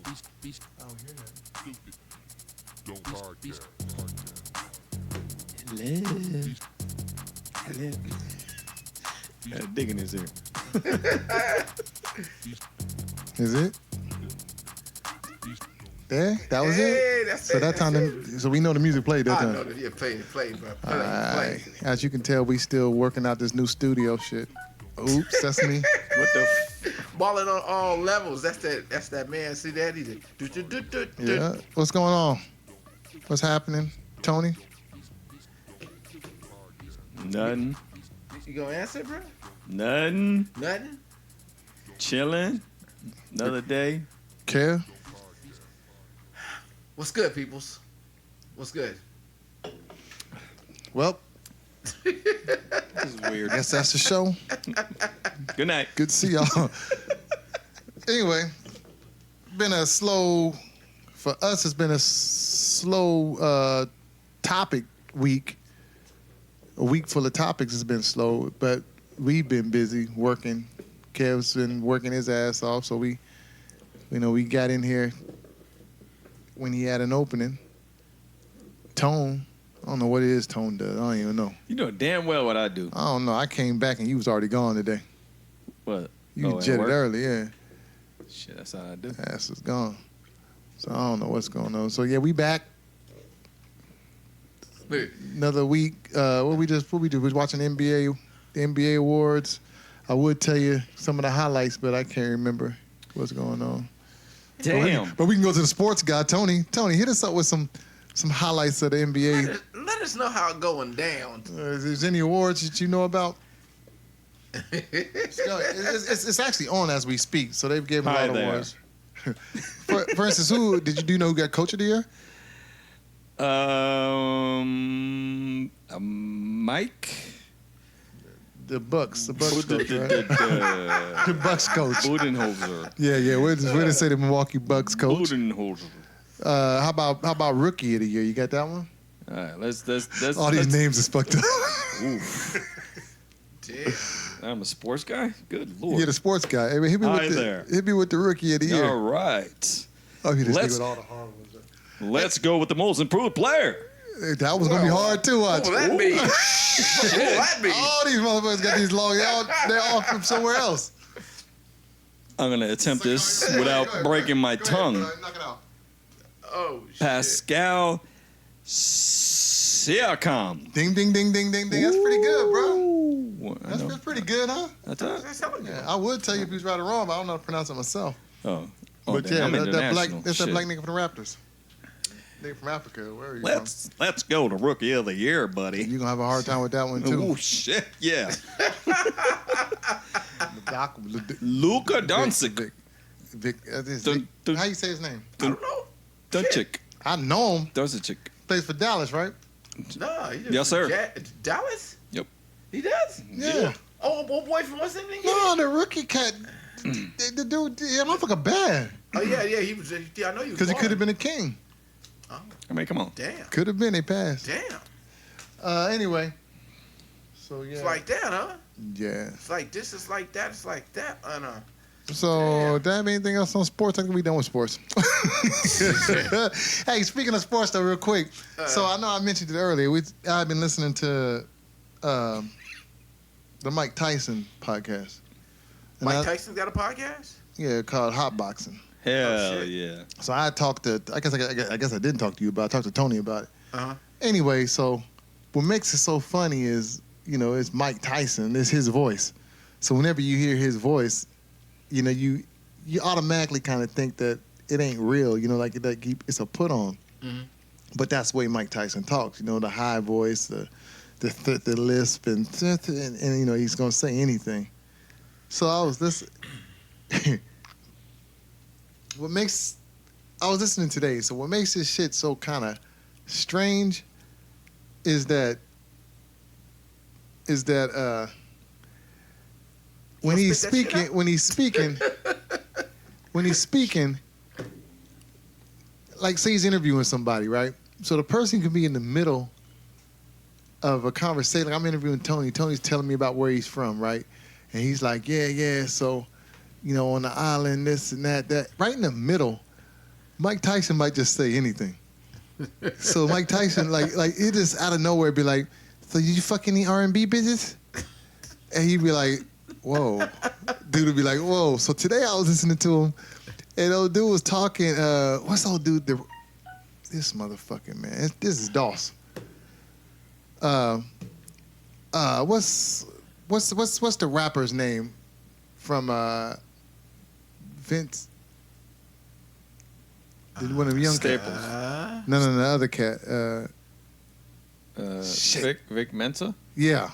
don't hear that. Don't podcast. Hello. Hello. Got a dig in his ear. Is it? There? That was it? That's So that time, so we know the music played that I time. know that. Yeah, play, bro. All right. As you can tell, we still working out this new studio shit. Oops, that's me. What the Balling on all levels. That's that man. See that? He's like, Yeah. What's going on? What's happening, Tony? Nothing. You gonna answer, bro? Nothing. Nothing. Chilling. Another day. Kev? What's good, peoples? What's good? Well, This is weird. guess that's the show. Good night. Good to see y'all. Anyway, been a slow, for us, it's been a slow topic week. A week full of topics has been slow, but we've been busy working. Kev's been working his ass off, so we got in here when he had an opening. Tone, I don't know what it is Tone does. I don't even know. You know damn well what I do. I don't know. I came back and you was already gone today. What? You at jetted work? early, yeah. Shit, that's how I do. Ass is gone. So I don't know what's going on. So yeah, we back. Another week. What we do? We was watching the NBA awards. I would tell you some of the highlights, but I can't remember what's going on. Damn. But we can go to the sports guy, Tony. Tony, hit us up with some highlights of the NBA. Let us know how it going down. Is there any awards that you know about? It's actually on as we speak, so they've given a Hi lot of there. awards. For instance, who do you know who got Coach of the Year? Mike. The Bucks coach, right? Budenholzer. The Bucks coach. Yeah. Where did say the Milwaukee Bucks coach? Budenholzer. How about Rookie of the Year? You got that one? All right, let's All these names is fucked up. Damn. I'm a sports guy? Good Lord. Yeah, the sports guy. Hey, hit me Hi with there. Hit me with the Rookie of the Year. All right. Oh, he just Let's- with all the hard ones. Let's go with the most improved player. Hey, that was gonna be hard too. What Watch. will that be? What will that be? All these motherfuckers got these long. They're all from somewhere else. I'm going to attempt this Go ahead, without go ahead, breaking my go ahead, tongue. Knock it out. Oh, shit. Pascal Siakam. Ding, ding, ding, ding, ding, ding. That's pretty good, bro. Ooh, I know. That's pretty good, huh? That's it. That's hella good. Yeah, I would tell you if he's right or wrong, but I don't know how to pronounce it myself. Oh, But then yeah, I'm that's that black international. nigga from the Raptors. Nigga from Africa. Where are you Let's go to Rookie of the Year, from? buddy. You're gonna have a hard time with that one too. Oh shit, yeah. Luka Doncic. Vic, how you say his name? I don't know. Doncic. I know him. Doncic. Plays for Dallas, right? No, he just Yes, sir. Dallas? Yep. He does? Yeah. Oh, boy from what's his name? No, the rookie cat. The dude, yeah, motherfucker bad. Oh, yeah, he was. I know he was. Because he could have been a king. Oh, I mean, come on. damn. Could have been. They passed. Damn. Anyway. So yeah. It's like that, huh? Yeah. It's like this, it's like that, it's like that. So, do I have anything else on sports? I think we done with sports. Hey, speaking of sports, though, real quick. So, I know I mentioned it earlier. I've been listening to the Mike Tyson podcast. And Mike Tyson's got a podcast? Yeah, called Hot Boxing. Hell shit. yeah. So, I talked to, I guess I didn't talk to you about it. I talked to Tony about it. Uh-huh. Anyway, so what makes it so funny is, it's Mike Tyson. It's his voice. So, whenever you hear his voice, you automatically kind of think that it ain't real, like it's a put on. Mm-hmm. But that's the way Mike Tyson talks, the high voice, the lisp, and he's gonna say anything. So I was listening. I was listening today. So what makes this shit so kind of strange is that when he's speaking, like say he's interviewing somebody, right? So the person could be in the middle of a conversation. Like I'm interviewing Tony. Tony's telling me about where he's from, right? And he's like, yeah. So, on the island, this and that. Right in the middle, Mike Tyson might just say anything. So Mike Tyson, like it just out of nowhere be like, so did you fuck any R&B bitches? And he'd be like, whoa. Dude would be like, whoa. So today I was listening to him, and old dude was talking. What's old dude? This motherfucking man. This is Doss. What's the rapper's name from Vince? One of the young Staples. No, the other cat. Shit. Vic Mensa? Yeah.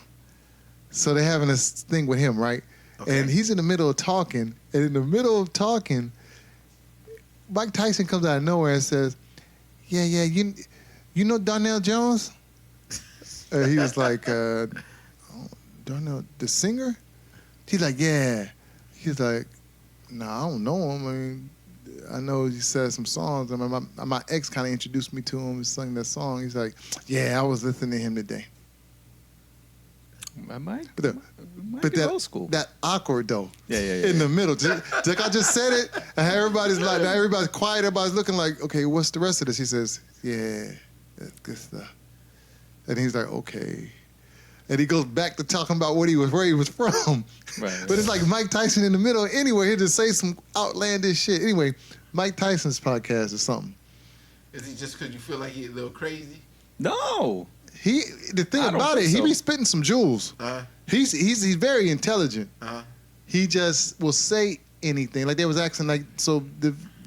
So they're having this thing with him, right? Okay. And he's in the middle of talking, and in the middle of talking, Mike Tyson comes out of nowhere and says, "Yeah, you know Darnell Jones?" He was like, "Darnell, the singer?" He's like, "Yeah." He's like, "No, I don't know him. I mean, I know he said some songs. I mean, my ex kind of introduced me to him. He sang that song." He's like, "Yeah, I was listening to him today." Mike? But Mike is old school. that awkward though. Yeah. In the middle. Just like I just said it, and everybody's like, now everybody's quiet, everybody's looking like, okay, what's the rest of this? He says, yeah, that's good stuff. And he's like, okay. And he goes back to talking about where he was from. Right. But it's like Mike Tyson in the middle. Anyway, he'll just say some outlandish shit. Anyway, Mike Tyson's podcast is something. Is he just because you feel like he's a little crazy? No. The thing I don't about it, think he so. be spitting some jewels. He's very intelligent. He just will say anything. Like they was asking, like, so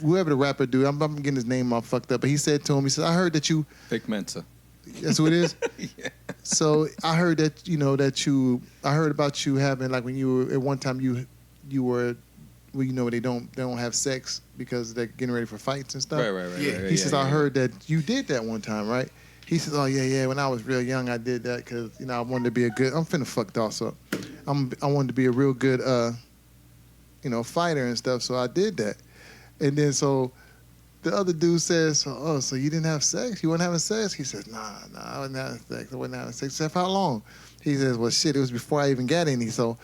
whoever the rapper dude, I'm getting his name all fucked up, but he said to him, he said, I heard that you. Vic Mensa. That's who it is. Yeah. So I heard that I heard about you having, like, when you were at one time you were, well, you know, they don't have sex because they're getting ready for fights and stuff. Right. Yeah. He says, I heard that you did that one time, right? He says, oh, yeah, when I was real young, I did that because, you know, I wanted to be I'm finna fuck Doss up. I wanted to be a real good, fighter and stuff, so I did that. And then so the other dude says, oh, so you didn't have sex? You weren't having sex? He says, nah, I wasn't having sex. I wasn't having sex. He said, for how long? He says, well, shit, it was before I even got any, so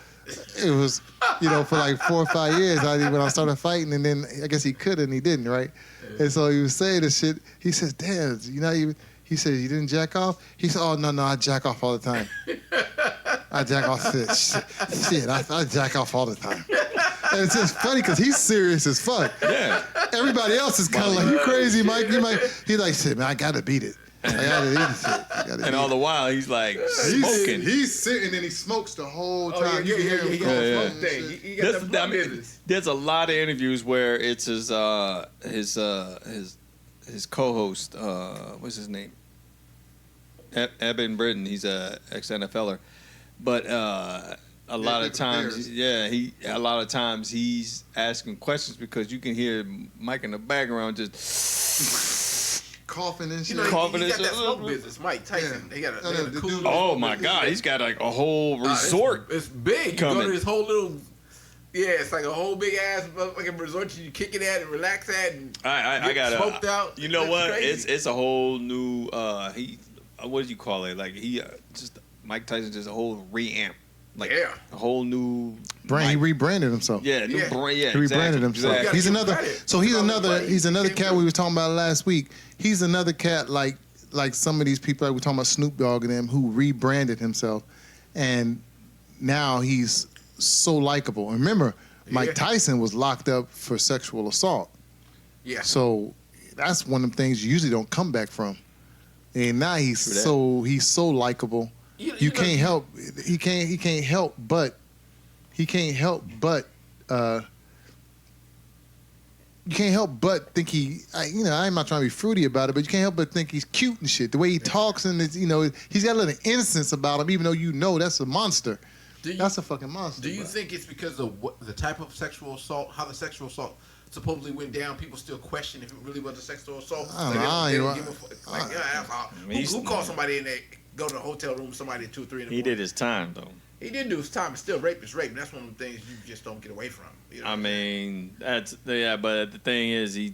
it was, for like 4 or 5 years when I started fighting, and then I guess he could and he didn't, right? And so he was saying this shit. He says, damn, you're not even... He said, you didn't jack off? He said, oh, no, I jack off all the time. I jack off shit. I jack off all the time. And it's just funny because he's serious as fuck. Yeah. Everybody else is kind of like, you crazy, Mike? He's like, shit, man, I got to beat it. I got to eat it. And all the while, he's like smoking. He's sitting and he smokes the whole time. You can hear him. Yeah. He got the plug business. There's a lot of interviews where it's his co-host, what's his name? Eben Britton. He's a ex-NFLer, but a lot of times, a lot of times he's asking questions because you can hear Mike in the background just coughing and shit. You know, Coughing he and got that shit. smoke business. Mike Tyson. Yeah. They got No, a the cool. dude- oh my God, he's got like a whole resort. It's big. You coming. go to this whole little. Yeah, it's like a whole big ass motherfucking resort you kick it at and relax at and I got smoked out. You know That's what? crazy. It's a whole new. What do you call it? Like just Mike Tyson, just a whole reamp. Like Yeah. a whole new Brand. He rebranded himself. Yeah, new Yeah. brand. Yeah, He rebranded himself. Exactly. He's another. Credit. So he's Give him another. credit. He's another Give cat him we was talking about last week. He's another cat like some of these people like we're talking about Snoop Dogg and them who rebranded himself, and now he's so likable. And remember, Mike Yeah. Tyson was locked up for sexual assault. Yeah. So that's one of them things you usually don't come back from. And now he's True that. so likable. You You know- can't help. He can't help but. You can't help but think I'm not trying to be fruity about it, but you can't help but think he's cute and shit. The way he talks and he's got a little innocence about him, even though that's a monster. That's a fucking monster. Do you bro. think it's because of the type of sexual assault, how the sexual assault supposedly went down? People still question if it really was a sexual assault. I don't know. They don't give a fuck. Like, that's all. mean, Who called somebody in there? Go to the hotel room, somebody at 2 or 3 in the morning. He did his time though. He did do his time. But still, rape is rape. And that's one of the things you just don't get away from. You know? I mean, but the thing is, he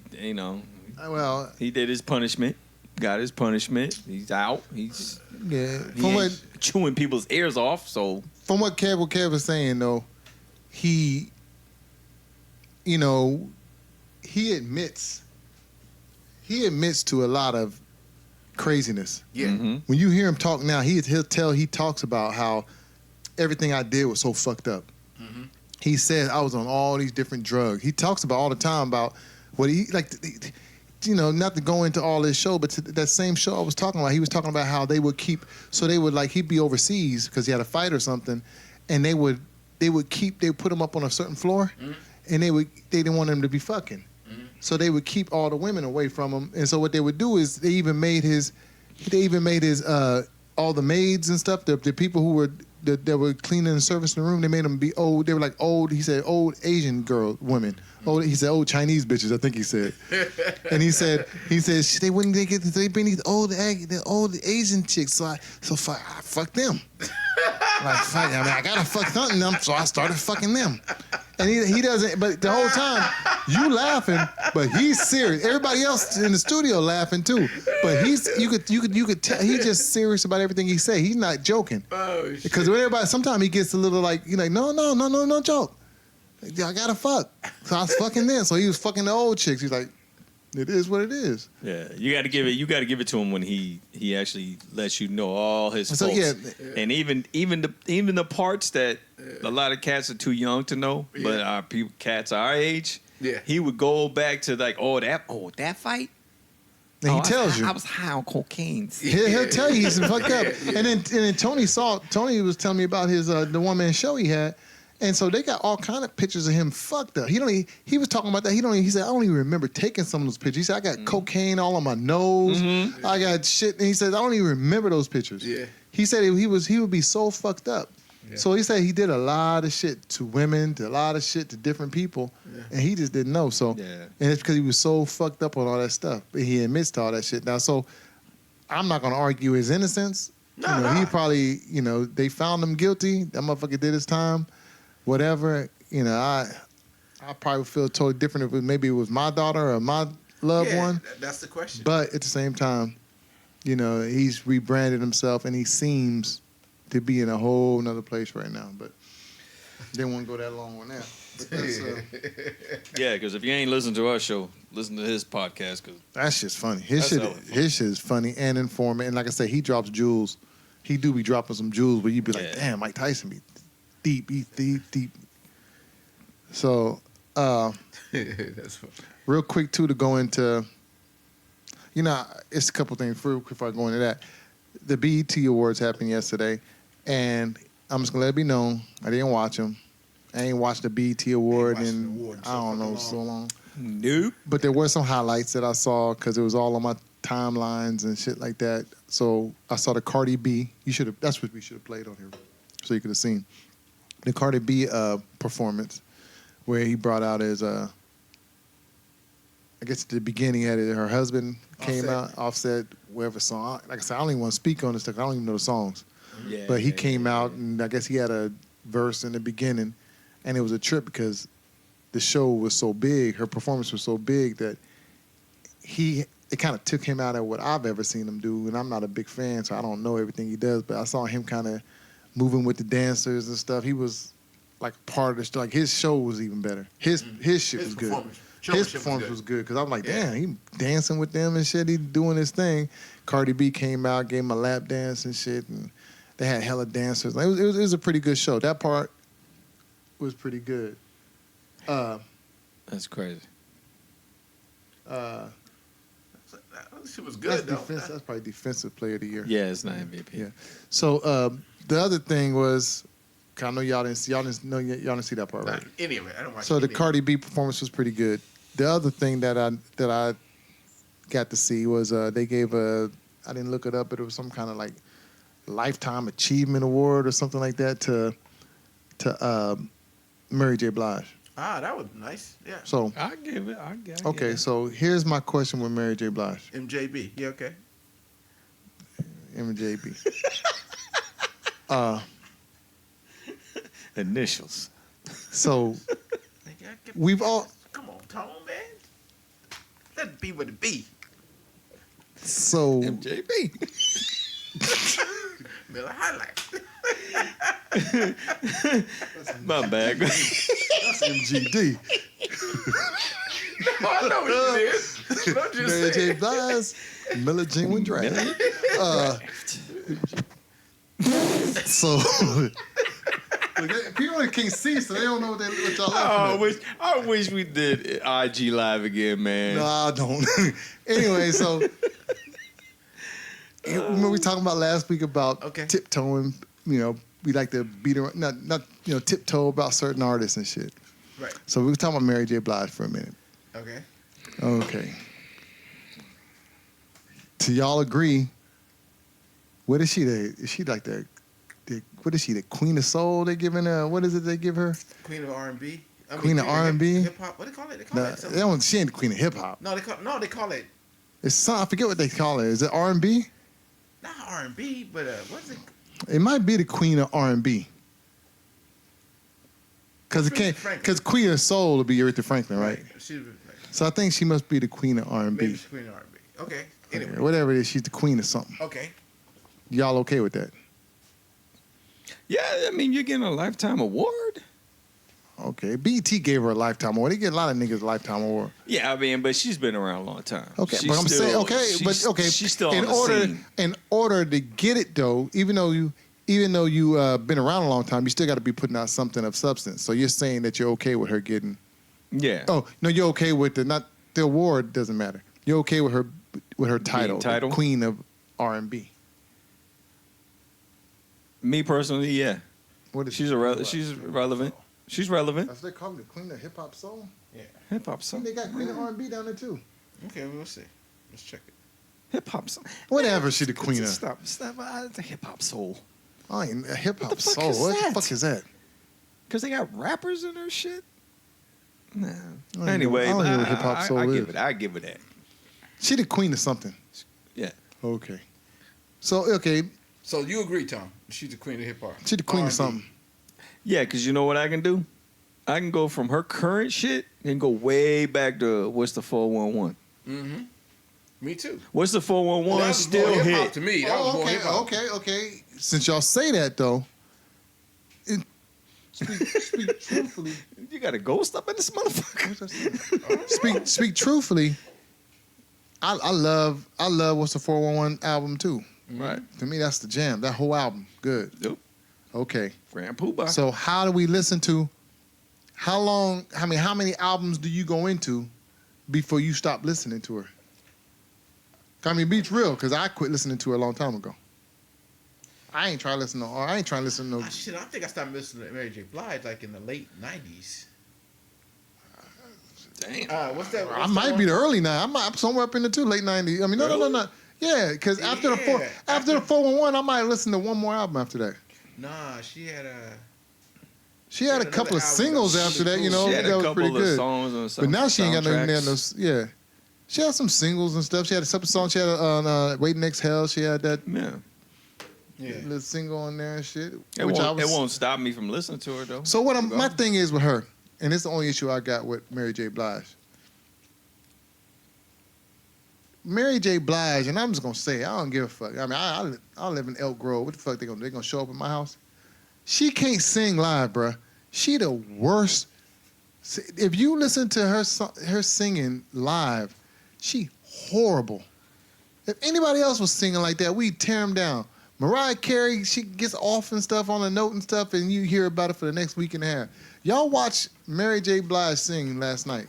Well, he did his punishment, got his punishment. He's out. He's yeah. he From ain't chewing people's ears off. So what Kev was saying though, he admits he admits to a lot of craziness. Yeah. When you hear him talk now, he talks about how everything I did was so fucked up. He said I was on all these different drugs. He talks about all the time about what he like. You know, not to go into all this show, but that same show I was talking about, he was talking about how they would keep. So they would like he'd be overseas because he had a fight or something, and they would put him up on a certain floor, and they didn't want him to be fucking. So they would keep all the women away from him. And so what they would do is they even made his all the maids and stuff, the people who were that were cleaning and servicing the room, they made them be old. They were like old, he said, old Asian women. He said old Chinese bitches, I think he said. And he said they bring these old Asian chicks, so I fucked them. I gotta fuck something them, so I started fucking them. And he doesn't, but the whole time, you laughing, but he's serious. Everybody else in the studio laughing too. But you could tell he's just serious about everything he say. He's not joking. Oh, shit. Because when everybody, sometimes he gets a little like, no joke. I gotta fuck. So I was fucking them. So he was fucking the old chicks. He's like, it is what it is. Yeah, you got to give it to him when he actually lets you know all his So, faults. yeah. And even the parts that a lot of cats are too young to know, but our cats our age, he would go back to like, that fight. And he tells you. I was high on cocaine. He'll tell you he's fucked up. And then Tony was telling me about his the one man show he had. And so they got all kind of pictures of him fucked up. He was talking about that. He said, I don't even remember taking some of those pictures. He said, I got cocaine all on my nose. I got shit. And he said, I don't even remember those pictures. Yeah. He said he would be so fucked up. Yeah. So he said he did a lot of shit to women, a lot of shit to different people, and he just didn't know. So, and it's because he was so fucked up on all that stuff. But he admits to all that shit now. So I'm not going to argue his innocence. He probably, they found him guilty. That motherfucker did his time. Whatever, I probably would feel totally different if maybe it was my daughter or my loved one. That's the question. But at the same time, he's rebranded himself and he seems to be in a whole nother place right now. But didn't want to go that long on that. But that's, yeah, because if you ain't listened to our show, listen to his podcast. Cause that's just funny. His shit is funny and informative. And like I said, he drops jewels. He do be dropping some jewels, but you'd be like, damn, Mike Tyson be deep. So, that's funny. Real quick too to go into, it's a couple things before I go into that. The BET Awards happened yesterday, and I'm just gonna let it be known I didn't watch them. I ain't watched the BET Award in I don't know so long. Nope. But there were some highlights that I saw because it was all on my timelines and shit like that. So I saw the Cardi B. That's what we should have played on here, so you could have seen the Cardi B performance, where he brought out his, I guess at the beginning, her husband came out, Offset, whatever song. Like I said, I don't even want to speak on this stuff. I don't even know the songs. Yeah, but he came out, and I guess he had a verse in the beginning, and it was a trip because the show was so big, her performance was so big that it kind of took him out of what I've ever seen him do, and I'm not a big fan, so I don't know everything he does, but I saw him kind of moving with the dancers and stuff. He was like part of the show. Like his show was even better. His shit was good. His performance was good because I'm like, damn, he dancing with them and shit. He doing his thing. Cardi B came out, gave him a lap dance and shit, and they had hella dancers. Like, it was a pretty good show. That part was pretty good. That's crazy. She was good though. That's probably Defensive Player of the Year. Yeah, it's not MVP. Yeah. So the other thing was, I know y'all didn't see that part, right? Any of it. I don't watch. So the Cardi B performance was pretty good. The other thing that I got to see was they gave I didn't look it up, but it was some kind of like Lifetime Achievement Award or something like that to Mary J. Blige. Ah, that was nice. Yeah. So I give it. I get okay, so here's my question with Mary J. Blige. MJB. Yeah, okay. MJB. Initials. So we've all. Come on, Tone, man. Let it be what it be. So MJB. Miller Highlight. My bad. That's MGD. No, I know what it is. I'm just Mary J. saying. Blige, Miller Genuine Draft. So people can't see, so they don't know what y'all laughing at. I wish we did IG Live again, man. No, I don't. Anyway, so remember we talking about last week about tiptoeing. You know, we like to beat around, not tiptoe about certain artists and shit. Right. So we were talking about Mary J. Blige for a minute. Okay. Okay. Do y'all agree? What is she? Is she like the what is she? The Queen of Soul? They giving her? What is it they give her? Queen of R&B. Queen of R&B. Hip hop. What do they call it? They call it something. She ain't the Queen of Hip Hop. No, they call it It's some, I forget what they call it. Is it R&B? not R&B, but what's it? It might be the Queen of R&B. Because it can't. Because Queen of Soul would be Aretha Franklin, right? So I think she must be the Queen of R&B. Maybe she's Queen of R&B. Okay. Anyway. Okay, whatever it is, she's the Queen of something. Okay. Y'all okay with that? Yeah, I mean, you're getting a Lifetime award. Okay. BET gave her a Lifetime award. They get a lot of niggas a Lifetime award. Yeah, I mean, but she's been around a long time. Okay, but I'm saying, she's still in on the scene. In order to get it though, even though you been around a long time, you still got to be putting out something of substance. So you're saying that you're okay with her getting? Yeah. Oh no, you're okay with the award doesn't matter. You're okay with her title, title? The Queen of R&B. Me personally, yeah. What is She's relevant. She's relevant. That's what they call me, the Queen of Hip Hop Soul. Yeah. Hip hop song. They got Queen of R&B down there too. Okay, we'll see. Let's check it. Hip hop song. Whatever, she the Queen of. Stop. It's a hip hop soul. I ain't a Hip Hop What the fuck Soul. is What that? the fuck is that? Because they got rappers in her shit. Nah. I don't Anyway, know what Hip Hop Soul I is. give it. I give it that. She the Queen of something. Yeah. Okay. So okay, So you agree, Tom? She's the Queen of hip hop. she the Queen of R&B. something. Yeah, because you know what I can do? I can go from her current shit and go way back to what's the 411. Mm-hmm. Me too. What's the 411 That was still more hip-hop hit? to me. That was more hip-hop. Okay. Since y'all say that though, speak truthfully. You got a ghost up in this motherfucker. Speak truthfully. I love what's the 411 album too. Right. To me, that's the jam. That whole album, good. Yep. Okay. Grand Poobah. So how do we listen to? How many albums do you go into before you stop listening to her? I mean, beats real, because I quit listening to her a long time ago. I ain't trying to listen to no. Shit, I think I started listening to Mary J. Blige like in the late 90s. Damn. What's that? I might be the early 90s. I'm somewhere up in the late 90s. I mean, no. Yeah, because after the 411, I might listen to one more album after that. Nah, she had a couple of another album singles that was after that, really you know, She had that a was couple pretty of good. songs on some But now she ain't got nothing there. soundtracks. Yeah. She had some singles and stuff. She had a couple songs. She had on Waiting Exhale. She had that Yeah. little single on there and shit. It won't stop me from listening to her though. So my thing is with her, and it's the only issue I got with Mary J. Blige. Mary J. Blige, and I'm just gonna say, I don't give a fuck. I mean, I live in Elk Grove. What the fuck they gonna show up at my house? She can't sing live, bruh. She the worst. If you listen to her singing live, she horrible. If anybody else was singing like that, we'd tear them down. Mariah Carey, she gets off and stuff on a note and stuff, and you hear about it for the next week and a half. Y'all watched Mary J. Blige sing last night.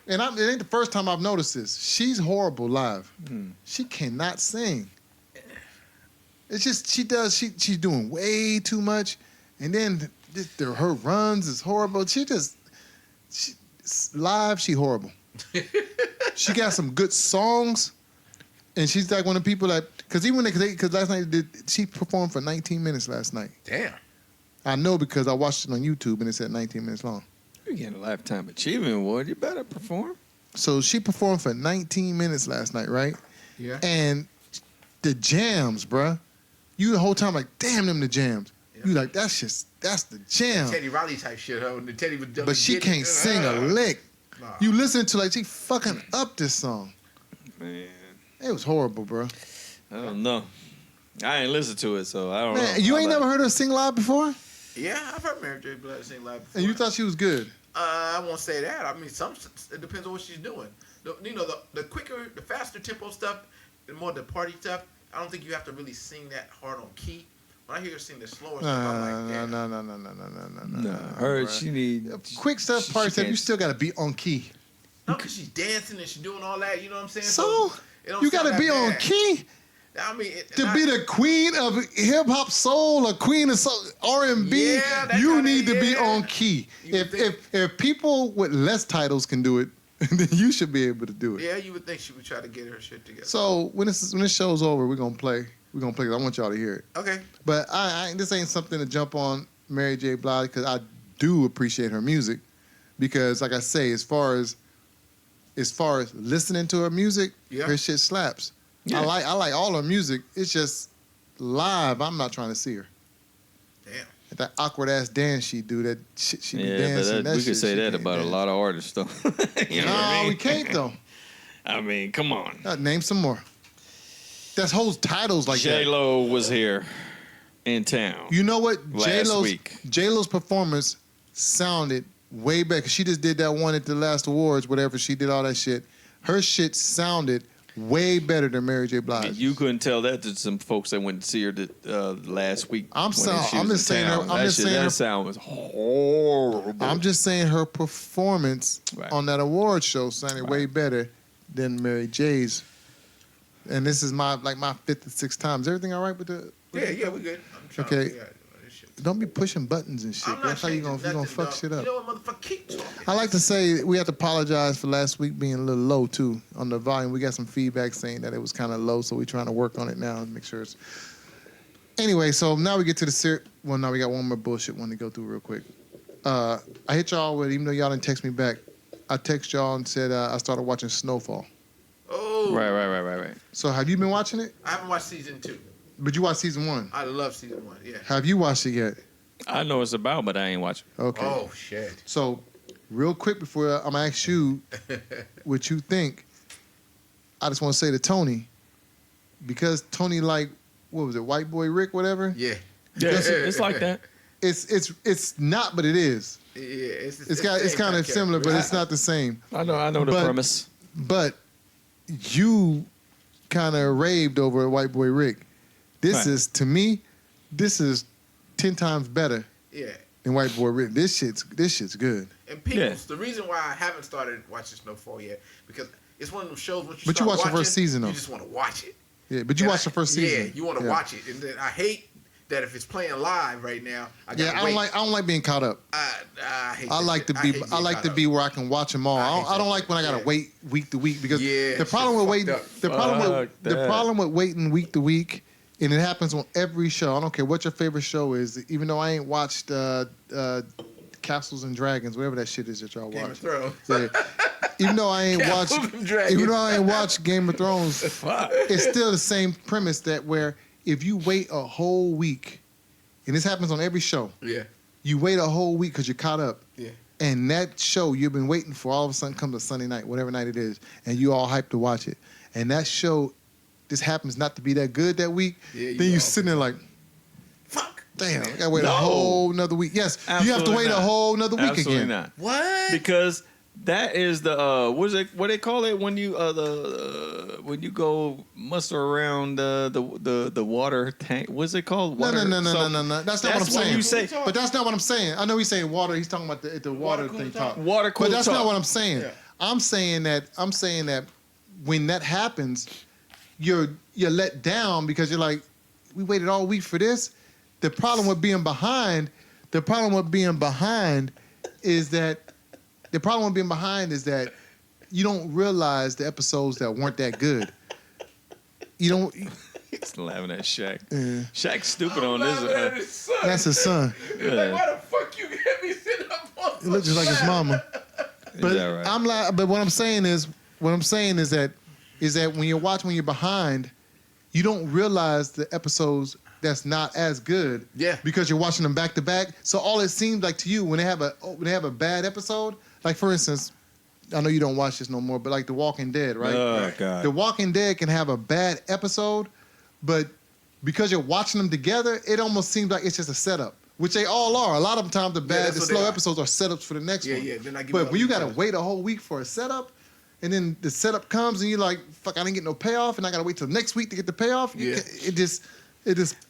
And it ain't the first time I've noticed this. She's horrible live. She cannot sing. It's just she's doing way too much, and then her runs is horrible. Live, she horrible. She got some good songs, and she's like one of the people that because last night she performed for 19 minutes last night. Damn. I know because I watched it on YouTube and it said 19 minutes long. You're getting a Lifetime Achievement Award. You better perform. So she performed for 19 minutes last night, right? Yeah. And the jams, bruh. You the whole time like, damn them the jams. Yeah. You like, that's the jam. Teddy Riley type shit, huh? The Teddy was But she can't sing a lick. Nah. You listen to like she fucking up this song. Man, It was horrible, bro. I don't know. I ain't listened to it, so I don't know. Man, you ain't never heard her sing live before? Yeah, I've heard Mary J. Blige sing live before. And you thought she was good? I won't say that. I mean, it depends on what she's doing. The quicker, the faster tempo stuff, the more the party stuff. I don't think you have to really sing that hard on key. When I hear her sing the slower stuff, I'm like, damn. No, her, she need Quick stuff, she party stuff. You can't- still got to be on key. No, because she's dancing and she's doing all that. You know what I'm saying? So it don't you sound got to that be on bad. key I mean, to be the queen of hip hop soul, or queen of soul, R&B. Yeah, that you kinda- need to be yeah. on key. You would think- If people with less titles can do it, then you should be able to do it. Yeah, you would think she would try to get her shit together. So when this show's over, we're gonna play. We're gonna play. 'Cause I want y'all to hear it. Okay. But this ain't something to jump on Mary J. Blige, because I do appreciate her music. Because like I say, as far as listening to her music, Yeah. her shit slaps. Yeah. I like all her music. It's just live. I'm not trying to see her. Damn. That awkward ass dance she do. That shit she be Yeah, dancing. but we shit could say she that can't about a dance. lot of artists, though. You know No, what I mean? we can't though. I mean, come on. Name some more. That's whole titles like J that. Lo was here in town. You know what? Last week. J-Lo's performance sounded way better. 'Cause she just did that one at the last awards, whatever. She did all that shit. Her shit sounded way better than Mary J. Blige. You couldn't tell that to some folks that went to see her last week. I'm when saying- she I'm was just in saying her- town. I'm That just shit- saying that her- sound was horrible. I'm just saying her performance Right. on that award show sounded way better than Mary J's. And this is my fifth or sixth time. Is everything all right with the? Yeah, we good. I'm trying Okay. to figure out this shit. Don't be pushing buttons and shit. I'm not That's how you changing gonna nothing, fuck dog. shit up. You know what, motherfucker? Keep talking. I like to say we have to apologize for last week being a little low too on the volume. We got some feedback saying that it was kind of low, so we're trying to work on it now and make sure it's. Anyway, so now we get to the well, now we got one more bullshit one to go through real quick. I hit y'all with, even though y'all didn't text me back, I text y'all and said I started watching Snowfall. Oh. Right. So have you been watching it? I haven't watched season 2. But you watched season 1. I love season 1. Yeah. Have you watched it yet? I know it's about, but I ain't watching. Okay. Oh shit. So, real quick before I'm gonna ask you what you think, I just want to say to Tony, because Tony like, what was it, White Boy Rick, whatever? Yeah. Yeah, it's like that. It's not, but it is. Yeah. It's kind of similar, but it's not the same. I know the But- premise. But you kind of raved over White Boy Rick. This Right. is, to me, this is 10 times better Yeah. than White Boy Rick. This shit's good. And people, Yeah. the reason why I haven't started watching Snowfall yet, because it's one of those shows. Once you But you start watched the watching, first season, though. You just want to watch it. Yeah, but you And watched the first season. Yeah, you want to watch it, and then I hate that if it's playing live right now. I gotta Yeah, wait. I don't like being caught up. I hate. I that like shit. to hate be being I like caught to up. be where I can watch them all. I I hate don't, I don't that like when I gotta shit. wait week to week because Yeah, the problem shit with waiting fucked up. the Fuck problem that. with waiting week to week, and it happens on every show. I don't care what your favorite show is, even though I ain't watched Castles and Dragons, whatever that shit is that y'all Game of watch. Thrones. Yeah. Even though I ain't watched Castles and Dragons. even though I ain't watched Game of Thrones, it's still the same premise that where if you wait a whole week, and this happens on every show, Yeah. you wait a whole week because you're caught up. Yeah. And that show you've been waiting for all of a sudden comes a Sunday night, whatever night it is, and you all hyped to watch it. And that show just happens not to be that good that week. Yeah, then you all- sitting there like, Fuck. damn, I gotta wait a No. whole another week. Yes, you have to Absolutely wait a not. whole another week Absolutely again. not. What? Because that is the what they call it when you when you go muster around the water tank. What's it called? No, Water, no. That's That's not what I'm when saying. you say But that's not what I'm saying. I know he's saying water. He's talking about the water cooler thing talk. talk. water cool But that's talk. not what I'm saying. Yeah. I'm saying that when that happens, you're let down because you're like, we waited all week for this. The problem with being behind is that you don't realize the episodes that weren't that good. You don't. He's laughing at Shaq. Yeah. Shaq's stupid on this. That's his son. Yeah. Why the fuck you get me sitting up on? He looks just like his mama. But that right? I'm like, but what I'm saying is that when you're behind, you don't realize the episodes that's not as good. Yeah. Because you're watching them back to back. So all it seems like to you when they have a bad episode, like for instance, I know you don't watch this no more, but like The Walking Dead, right? Oh God. The Walking Dead can have a bad episode, but because you're watching them together, it almost seems like it's just a setup. which they all are. A lot of times the that's the what slow they are. episodes are setups for the next one. Yeah, they're not giving But up when you got to details. wait a whole week for a setup, and then the setup comes and you're like, fuck, I didn't get no payoff, and I got to wait till next week to get the payoff. Yeah. It just,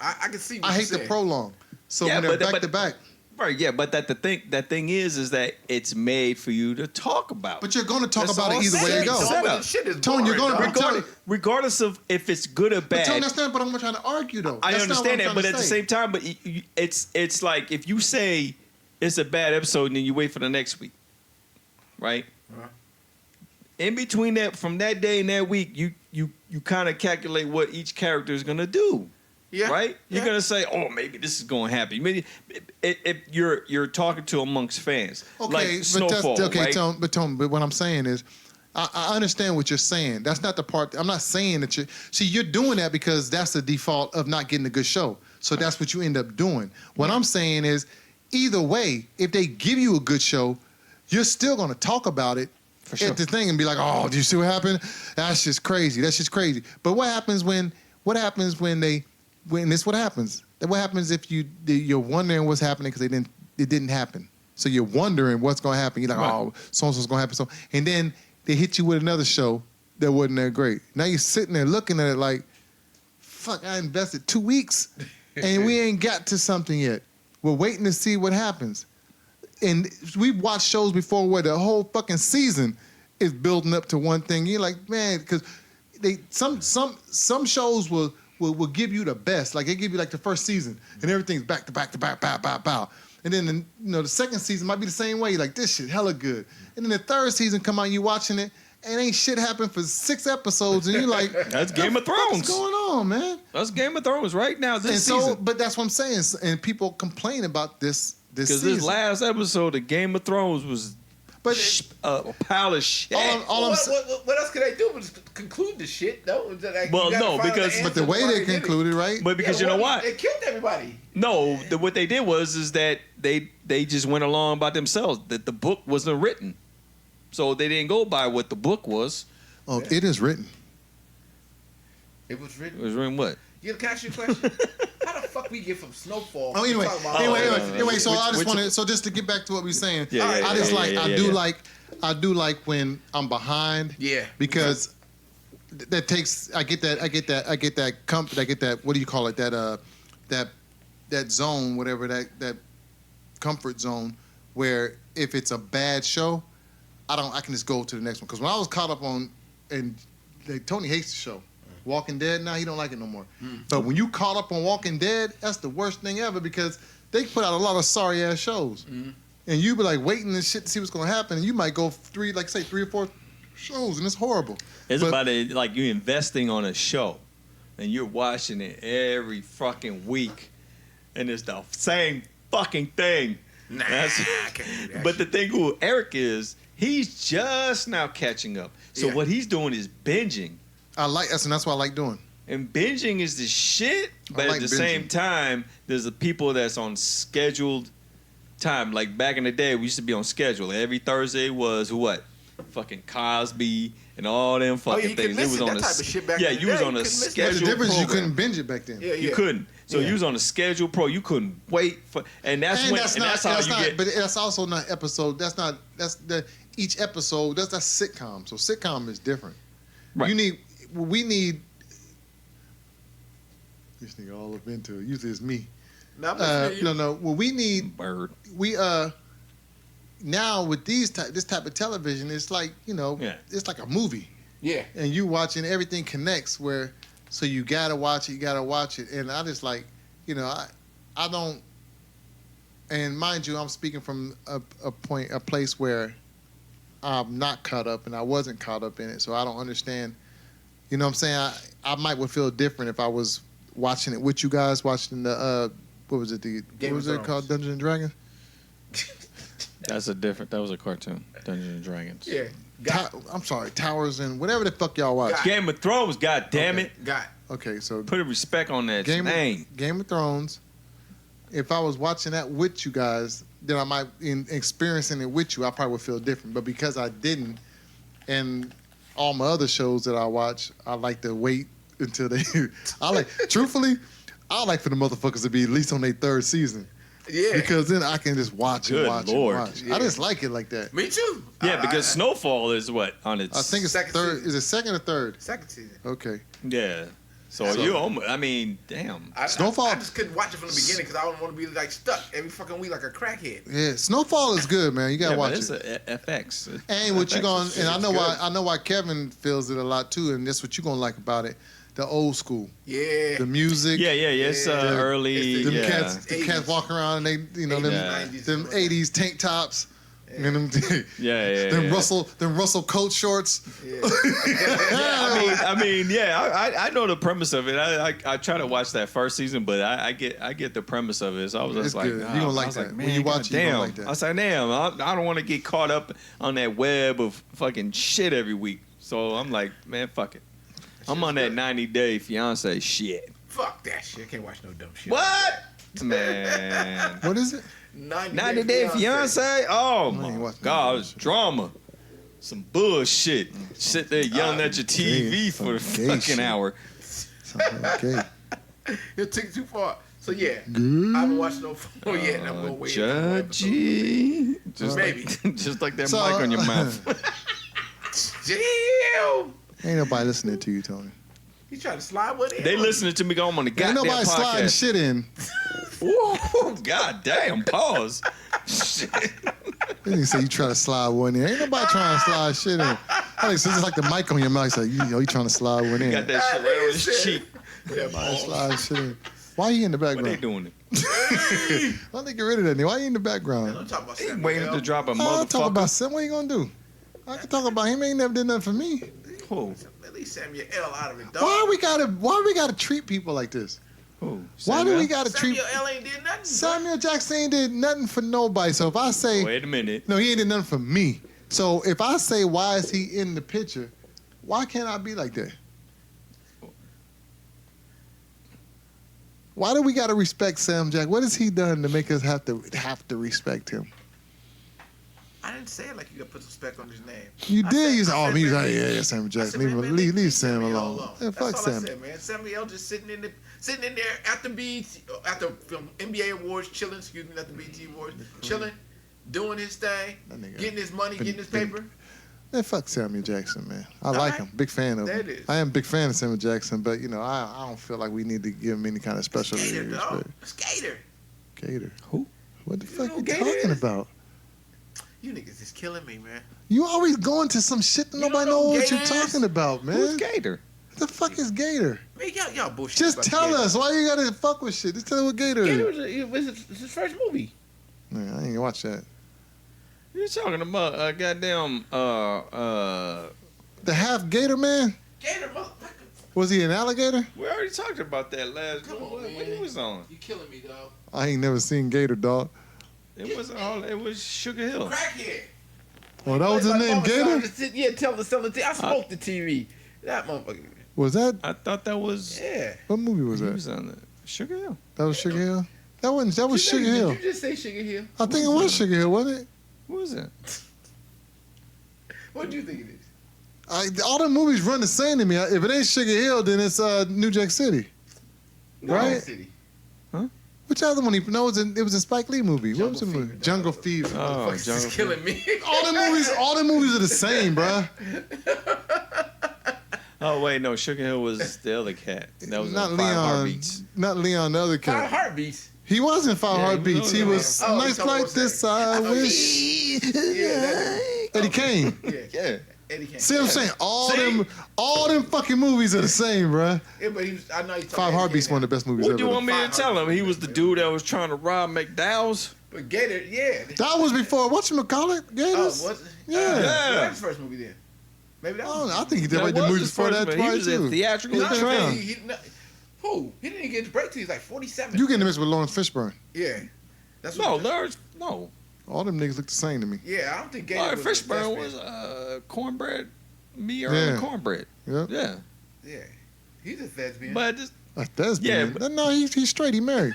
I can see. What I you're hate the saying. prolong. So Yeah, when they're but- back to back. Right, yeah, but that thing is that it's made for you to talk about. But you're going to talk That's about all it either I'm way saying. it goes. Set But up. the shit is Tone, you're boring, gonna dog. regardless of if it's good or But bad. Tony, that's not what I'm trying to argue, though. I That's not what understand I'm that, but trying at to the say. same time, but it's like if you say it's a bad episode and then you wait for the next week, right? Uh-huh. In between that, from that day and that week, you kind of calculate what each character is gonna do. Yeah. Right? You're Yeah. gonna say, "Oh, maybe this is gonna happen." Maybe if you're talking to amongst fans, Okay, like but Snowfall, that's, okay, right? Tone, but what I'm saying is, I understand what you're saying. That's not the part. I'm not saying that you're doing that because that's the default of not getting a good show. So that's what you end up doing. What I'm saying is, either way, if they give you a good show, you're still going to talk about it For sure. at the thing and be like, "Oh, do you see what happened? That's just crazy. That's just crazy." But what happens when this what happens? What happens if you're wondering what's happening because it didn't happen? So you're wondering what's going to happen. You're like, Right. "Oh, so and so's going to happen." So and then they hit you with another show that wasn't that great. Now you're sitting there looking at it like, "Fuck, I invested 2 weeks and we ain't got to something yet. We're waiting to see what happens." And we've watched shows before where the whole fucking season is building up to one thing. You're like, man, because some shows will give you the best. Like they give you like the first season and everything's back to back to back, bow, bow, bow. And then the second season might be the same way. You're like, this shit hella good. And then the third season come out, you watching it, and ain't shit happened for 6 episodes, and you're like, That's Game of What's Thrones. going on, man? That's Game of Thrones right now. And This so, season, but that's what I'm saying. And people complain about this because season. this last episode of Game of Thrones was but a pile of shit. all I'm What else could they do but just conclude the shit, though? Like, Well, you gotta no, find because- the but the answer way why they did it. concluded, right? But because you know what? They killed everybody. No, what they did is that they just went along by themselves. That the book wasn't written, so they didn't go by what the book was. Oh, it is written. It was It written. was written what? You can I ask you a question? How the fuck we get from Snowfall? Oh, anyway, to talking about- anyway. So I just which- wanted. So just to get back to what we were saying, Yeah, yeah, I just yeah, like. yeah, I yeah, do yeah. like. I do like when I'm behind. Yeah. Because that takes. I get that. I get that comfort. I get that. What do you call it? That zone, whatever that comfort zone, where if it's a bad show, I can just go to the next one. Because when I was caught up on, and Tony hates the show. Walking Dead, now he don't like it no more. But when you caught up on Walking Dead, that's the worst thing ever because they put out a lot of sorry ass shows, and you be like waiting and shit to see what's gonna happen, and you might go 3 or 4 shows, and it's horrible. It's But- about it, like you investing on a show, and you're watching it every fucking week, and it's the same fucking thing. Nah, That's- I can't do that But shit. the thing with Eric is he's just now catching up. So Yeah. what he's doing is binging. I like that's and that's what I like doing. And binging is the shit, but like at the binging. same time, there's the people that's on scheduled time. Like back in the day, we used to be on schedule. Every Thursday was what? Fucking Cosby and all them fucking you could things. miss It was it, on that a type of shit back yeah, in the you was day. on You a couldn't miss it. But the scheduled difference is you program. couldn't binge it back then. Yeah, You yeah. couldn't. So Yeah. you was on a scheduled pro. You couldn't wait for, and that's And when, that's and not. that's how That's you not. get. But that's also not episode. That's not. That's the each episode. That's sitcom. So sitcom is different. Right. We need. This nigga all up into it. Usually it's me. No, I'm listening to you. No. Well, we need. Bird. We now with this type of television, it's like Yeah. it's like a movie, Yeah. and you watching everything connects. Where so you gotta watch it, and I just like I don't. And mind you, I'm speaking from a place where I'm not caught up, and I wasn't caught up in it, so I don't understand. You know what I'm saying? I might would feel different if I was watching it with you guys, watching the what was it? Game What of was it Thrones. called? Dungeons and Dragons. That was a cartoon. Dungeons and Dragons. Yeah. Got I'm sorry, Towers and whatever the fuck y'all watch. Got- Game of Thrones. God damn Okay. it! Got Okay, so Put a respect on that name. Game of Thrones. If I was watching that with you guys, then I might in experiencing it with you. I probably would feel different. But because I didn't, and all my other shows that I watch, I like to wait until they. Truthfully, I like for the motherfuckers to be at least on their third season. Yeah. Because then I can just watch Good and watch Lord. and watch. Yeah. I just like it like that. Me too. Yeah, because Snowfall is what on its. I think it's Second third. season. Is it second or third? second season. Okay. yeah. So So- you almost. I mean, damn. Snowfall- I just couldn't watch it from the beginning because I don't want to be like stuck every fucking week like a crackhead. Yeah, Snowfall is good, man. You gotta Yeah, watch but it's it. a FX. And what you FX going is and I shit. know It's why good. I know why Kevin feels it a lot too, and that's what you gonna like about it. The old school, Yeah. the music. Yeah, yeah, yeah. It's Yeah. early. Them yeah. cats, the cats 80s. walking around and they, them, 90s, them something like that. 80s tank tops, and them, Yeah. them Russell coat shorts. Yeah. I mean, yeah. I know the premise of it. I try to watch that first season, but I get the premise of it. So I was just It's like, good. You ah, gonna I like was that. man, When you watch it, you gonna damn. like that. I was like, damn. I don't want to get caught up on that web of fucking shit every week. So I'm like, man, fuck it. I'm on that good. 90-day fiance shit. Fuck that shit. I can't watch no dumb shit. What? Man. What is it? 90 Day Fiance? Oh ain't my watching God, that it's shit. drama. Some bullshit. Sit there yelling at your TV for the some gay fucking shit. hour. Something okay. It took it too far. So yeah, Good. I haven't watched no phone yet. And I'm gonna wait. for more episodes. Judgy. Just Maybe. like, just like that So, mic on your mouth. Damn. Ain't nobody listening to you, Tony. You trying to slide with it? They listening to me go on the Ain't goddamn nobody sliding podcast. shit in. Whoa, God damn, pause. Shit. Then you say you try to slide one in. Ain't nobody trying to slide shit in. I think it's just like the mic on your mouth. It's like, you trying to slide one in. Got that shit right on his cheek. Yeah, Nobody pause. slide shit in. Why are you in the What they background? doing it? Why they get rid of that? Why are you in the background? I'm talking about They Samuel waiting L. to drop a I'll talk about motherfucker. Sam. What you gonna do? I can talk about him. Ain't never did nothing for me. Who? At least Samuel L. out of it, dog. Why we gotta treat people like this? Who? Why do Samuel? we gotta treat Samuel L. ain't did nothing. Samuel Jackson ain't did nothing for nobody. So if I say Wait a minute. no, he ain't did nothing for me. So if I say why is he in the picture, why can't I be like that? Why do we gotta respect Sam Jack? What has he done to make us have to respect him? I didn't say it like you got to put some respect on his name. You I did. said- You said, I "Oh, said, he's man, like, yeah, Sam I Jackson. said, Leave, man, him, leave Sam Samuel alone. Yeah, That's fuck all Sam. I said, man. Samuel just sitting in there at the BET, at the NBA awards, chilling. Excuse me, not the BET awards, chilling, doing his thing, That nigga getting his money, been- getting his been- paper. Man, fuck Samuel Jackson, man. I All like right. him. Big fan of There him. it is. I am a big fan of Samuel Jackson, but I don't feel like we need to give him any kind of special Skater, dog. respect. Skater. Gator. Who? What the You fuck know you who Gator talking is? about? You niggas is killing me, man. You always going to some shit that You don't nobody know know who what you're Gator is? talking about, man. Who's Gator? What the fuck is Gator? Man, y'all bullshit. Just about tell Gator. us. Why you gotta fuck with shit? Just tell us what Gator Gator is. was his first movie. Man, I ain't gonna watch that. You talking about goddamn The half Gator man? Gator, motherfucker. Was he an alligator? we already talked about that last Come on, when man. he was on. You killing me, dog. I ain't never seen Gator, dog. It wasn't all it was Sugar Hill. Crackhead. Oh, that was his name, Gator? Yeah, tell the TV. I smoked the TV. That motherfucker. Was that? I thought that was Yeah. What movie was he that? was on the Sugar Hill. That was Sugar Hill? That was Sugar Did Hill. you just say Sugar Hill? I think it was Sugar Hill, wasn't it? Who was that? What do you think it is? All the movies run the same to me. If it ain't Sugar Hill, then it's New Jack City. Right? City. Which other one? It was a Spike Lee movie. What was the Jungle movie? Fever, Jungle Fever. Oh, Fuck's Jungle just killing me. All the movies are the same, bruh. Oh wait, no, Sugar Hill was the other cat. That was Not on Five Leon. Heartbeats. Not Leon, the other Five cat. Heartbeats. He was in Five Yeah, he Heartbeats. was He on was there. Oh, nice you talking like about this. that? I Oh, wish. Yeah, Eddie Kane. Yeah. Yeah. Eddie Kane. See what I'm saying? See? All them fucking movies are the same, bruh. Yeah, but he was, I know he's talking Five Eddie Heartbeats Kane one now. of the best movies What ever. do you want me to Five tell him? He was the Heartbeats. dude that was trying to rob McDowell's. But Gator, yeah. That was before whatchamacallit? Oh, Gators? was it? Yeah. Yeah. That was the first movie then. Maybe that was. I think he did That like the was movies his before first that one. He twice was in too. theatrical He's been training. around. Who? He didn't get his break till he's like 47. You getting the mix with Lawrence Fishburne. Yeah. That's No, what. Lawrence. No, All them niggas look the same to me. Yeah, I don't think Gator Lawrence was. Fishburne his best was cornbread. Me or Yeah. cornbread. Yep. Yeah, man. Yeah. He's a thespian. but just A thespian. Yeah, No, he's straight. He married.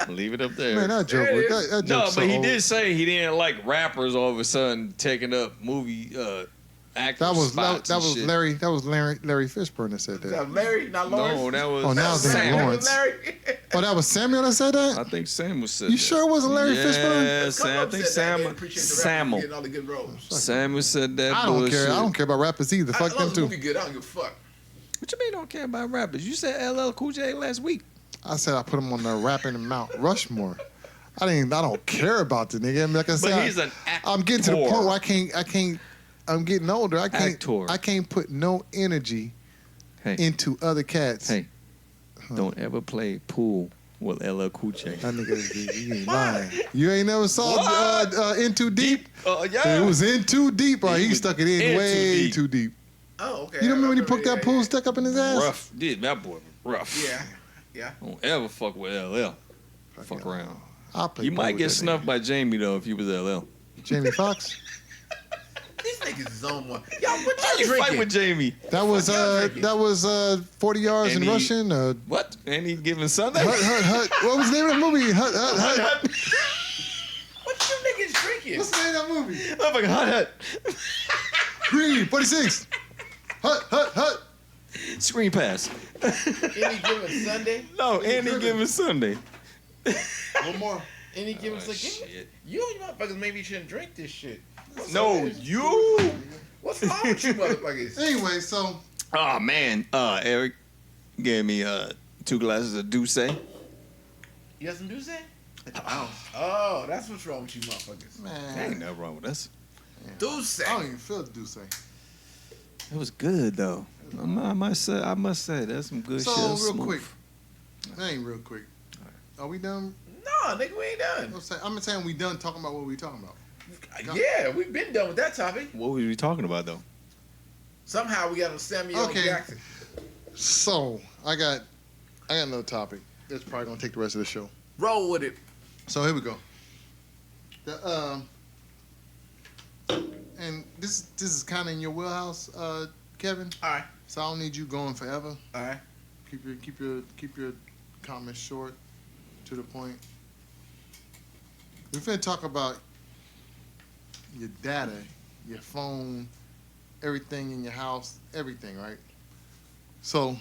leave it up there. Man, that joke. There it Was, is. that no, joke's but so he old. did say he didn't like rappers all of a sudden taking up movie actor That was spots and shit. Larry. That was Larry Fishburne that said that. Larry, not Lawrence. No, that was. Oh, now it's Sam. Lawrence. Larry. Oh, that was Samuel that said I that. think Sam was said You that. sure it wasn't Larry Fishburne? Yeah, Sam. I think Sam. Samuel. Getting all the good roles. Samuel said that. I don't bullshit. care. I don't care about rappers either. Fuck As long them as the too. movie good, I don't give a fuck. What you mean don't care about rappers? You said LL Cool J last week. I said I put him on the rapping Mount Rushmore. I don't care about the nigga. I mean, like I said, But he's an actor. I'm getting to the point where I can't. I'm getting older. Actor. I can't put no energy Hey, into other cats. hey, don't ever play pool with LL Cool J. That nigga, you ain't lying. You ain't never saw What? In Too Deep? Yeah. It was In Too Deep. Or he stuck it in way too deep. Oh, okay. You remember when he put yeah, that pool stick up in his ass? Rough. Did that boy was rough. Yeah. Don't ever fuck with LL. Fuck around. I'll play You ball might with get that snuffed by Jamie though if you was LL. nigga. Jamie Foxx. These niggas is on one. Y'all, what How y'all you drinking? fight with Jamie? That was 40 yards And in he- Russian. What? Any given Sunday? Hut. What was the name of the movie? Hut. What you niggas drinking? What's the name of that movie? I'm like hut. Green 46. Hut. Screen pass. Any given Sunday? No, any given Sunday. One more. Any given Oh, Sunday? shit. You motherfuckers maybe shouldn't drink this shit. What's No, up with this? you. What's wrong with you motherfuckers? Anyway, so Oh man, Eric gave me 2 glasses of Douce. You got some Douce? Oh, that's what's wrong with you motherfuckers. Ain't man, nothing wrong with us. Douce. I don't even feel Duce. It was good though. I must say that's some good So shit. real Smooth. quick, that ain't real quick. Are we done? No, nigga, we ain't done. I'm saying we done talking about what we talking about. Yeah, we've been done with that topic. What were we talking about though? Somehow we got on Samuel Okay. Jackson. So I got another topic that's probably gonna take the rest of the show. Roll with it. So here we go. And this is kind of in your wheelhouse, Kevin. All right. So I don't need you going forever. All right. Keep your comments short, to the point. We're finna talk about your data, your phone, everything in your house, everything, right? So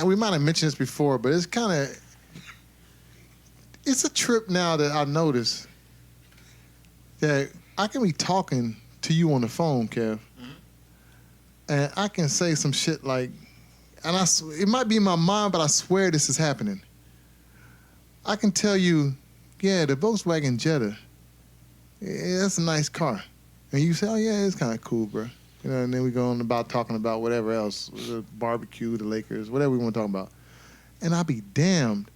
we might have mentioned this before, but it's a trip now that I notice that I can be talking to you on the phone, Kev, and I can say some shit like, and it might be in my mind, but I swear this is happening. I can tell you, yeah, the Volkswagen Jetta, yeah, that's a nice car. And you say, oh, yeah, it's kind of cool, bro. You know, and then we go on about talking about whatever else, the barbecue, the Lakers, whatever we want to talk about. And I'll be damned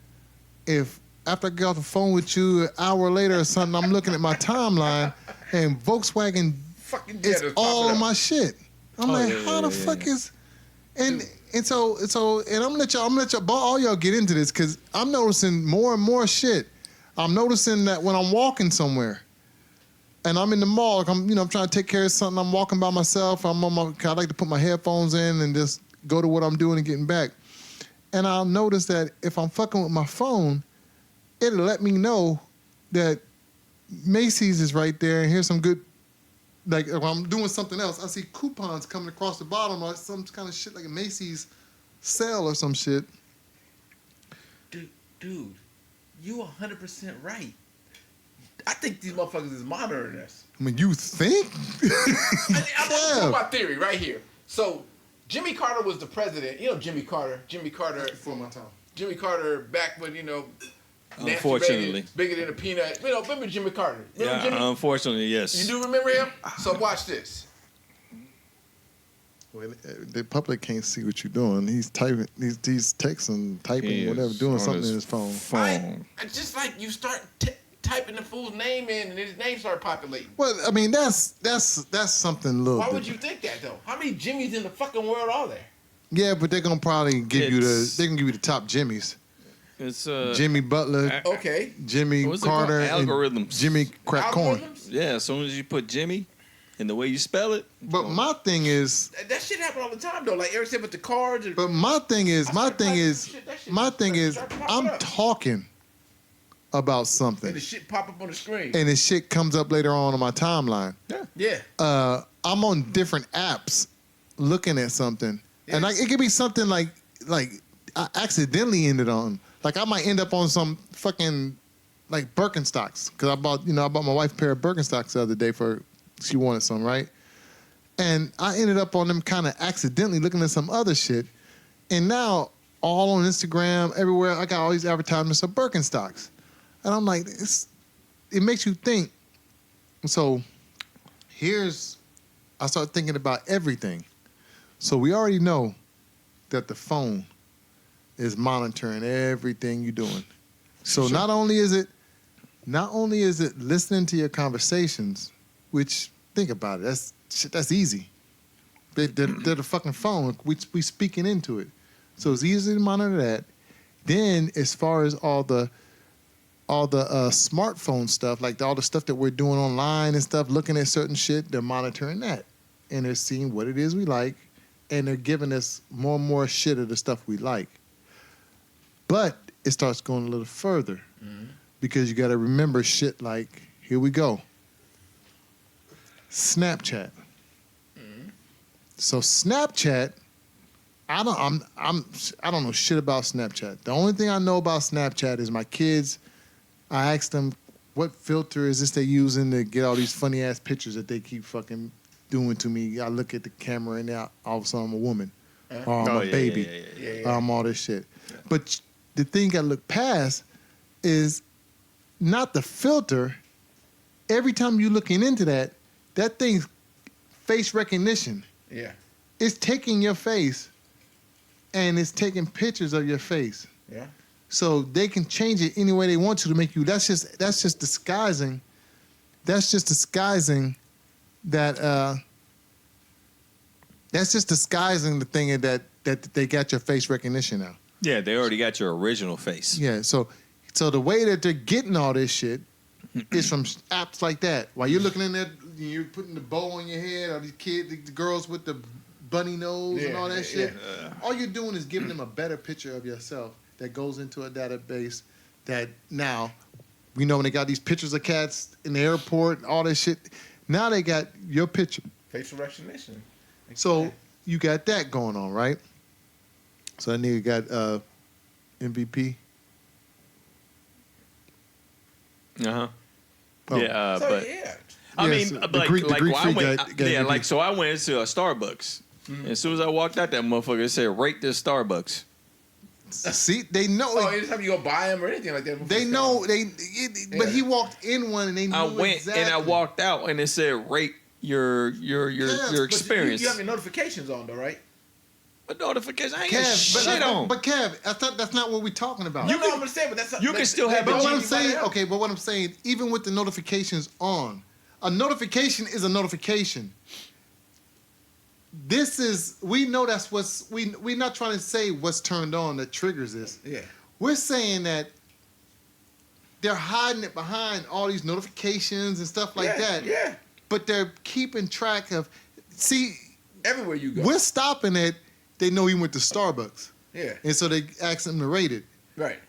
if after I get off the phone with you an hour later or something, I'm looking at my timeline and Volkswagen Fucking is Jetta's all popping on up. my shit. I'm like, yeah, how the yeah, fuck yeah. is... And so I'm gonna let y'all all y'all get into this because I'm noticing more and more shit. I'm noticing that when I'm walking somewhere and I'm in the mall, like I'm trying to take care of something. I'm walking by myself. I like to put my headphones in and just go to what I'm doing and getting back. And I'll notice that if I'm fucking with my phone, it'll let me know that Macy's is right there and here's some good. Like if I'm doing something else, I see coupons coming across the bottom or some kind of shit like a Macy's sale or some shit. Dude, you 100% right. I think these motherfuckers is monitoring us. I mean, you think? I'm Yeah. talking my theory right here. So, Jimmy Carter was the president. You know Jimmy Carter. Before my time. Jimmy Carter back when, Nancy Unfortunately. Reagan, bigger than a peanut. Remember Jimmy Carter? Remember Jimmy? Unfortunately, yes. You do remember him? So watch this. Well, the public can't see what you're doing. He's typing. He's texting, typing, He whatever, is doing on something in his phone. I just like you start typing the fool's name in and his name start populating. Well, I mean, that's something a little. Why would different. you think that though? How many Jimmys in the fucking world are there? Yeah, but they're gonna probably give you It's- they can give you the top Jimmys. It's Jimmy Butler, Okay. Jimmy What's it called? Carter, and Algorithms. Jimmy Crack Corn. Algorithms? yeah. As soon as you put Jimmy, and the way you spell it. But my thing is, That shit happen all the time though. Like Eric said with the cards. my thing is, That shit I'm start popping talking up. about And something, the shit pop up on the screen. and this shit comes up later on my timeline. Yeah. I'm on different apps looking at something, and like it could be something like I accidentally ended on. Like I might end up on some fucking like Birkenstocks because I bought my wife a pair of Birkenstocks the other day for she wanted some, right? And I ended up on them kind of accidentally looking at some other shit, and now all on Instagram everywhere I got all these advertisements of Birkenstocks, and I'm like, it makes you think. So I start thinking about everything. So we already know that the phone is monitoring everything you're doing. So not only is it listening to your conversations, which think about it, that's easy. They're the fucking phone. We speaking into it, so it's easy to monitor that. Then as far as all the smartphone stuff, like all the stuff that we're doing online and stuff, looking at certain shit, they're monitoring that. And they're seeing what it is we like, and they're giving us more and more shit of the stuff we like. But it starts going a little further because you got to remember shit like, here we go, Snapchat. So Snapchat, I don't know shit about Snapchat. The only thing I know about Snapchat is my kids. I asked them, what filter is this they using to get all these funny ass pictures that they keep fucking doing to me? I look at the camera and now all of a sudden I'm a woman, or I'm a baby, or I'm all this shit. Yeah. But the thing I look past is not the filter. Every time you're looking into that thing's face recognition. Yeah. It's taking your face and it's taking pictures of your face. Yeah. So they can change it any way they want to make you. That's just disguising. That's just disguising that. That's just disguising the thing that they got your face recognition now. Yeah, they already got your original face. Yeah. So the way that they're getting all this shit is from apps like that. While you're looking in there, you're putting the bow on your head, or these kids, the girls with the bunny nose and all that shit. Yeah. All you're doing is giving them a better picture of yourself that goes into a database that now, we know when they got these pictures of cats in the airport, all this shit, now they got your picture. Facial recognition. So you got that going on, right? So that nigga got MVP. Uh-huh. Oh. Yeah, So, but yeah. I Yes, mean, the like, Greek like freak I went, got yeah, MVP. like so I went into a Starbucks. And as soon as I walked out, that motherfucker it said, "Rate this Starbucks." See, they know. Oh, anytime you go buy them or anything like that. They know but he walked in one and they knew I went exactly. and I walked out, and it said, "Rate your But experience." You have your notifications on though, right? A notification. I ain't Kev, got shit on. But Kev, that's not what we're talking about. You know what I'm gonna say, but that's you can still have But a what I'm G- saying, okay, but what I'm saying, even with the notifications on, a notification is a notification. We know that's we're not trying to say what's turned on that triggers this. Yeah. We're saying that they're hiding it behind all these notifications and stuff like that. Yeah. But they're keeping track of, Everywhere you go. we're stopping it. They know he went to Starbucks. Yeah. And so they asked him to rate it. Right.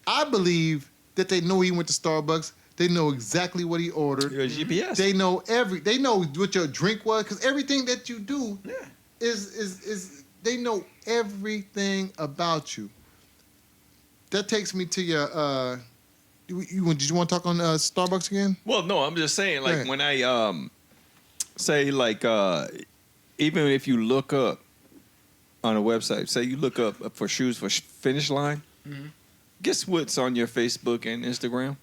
I believe that they know he went to Starbucks. They know exactly what he ordered. Your GPS. They know what your drink was, because everything that you do Yeah. is they know everything about you. That takes me to your did you want to talk on Starbucks again? Well, no, I'm just saying, like, Right. when I say, like, even if you look up on a website, say you look up for shoes for Finish Line, guess what's on your Facebook and Instagram?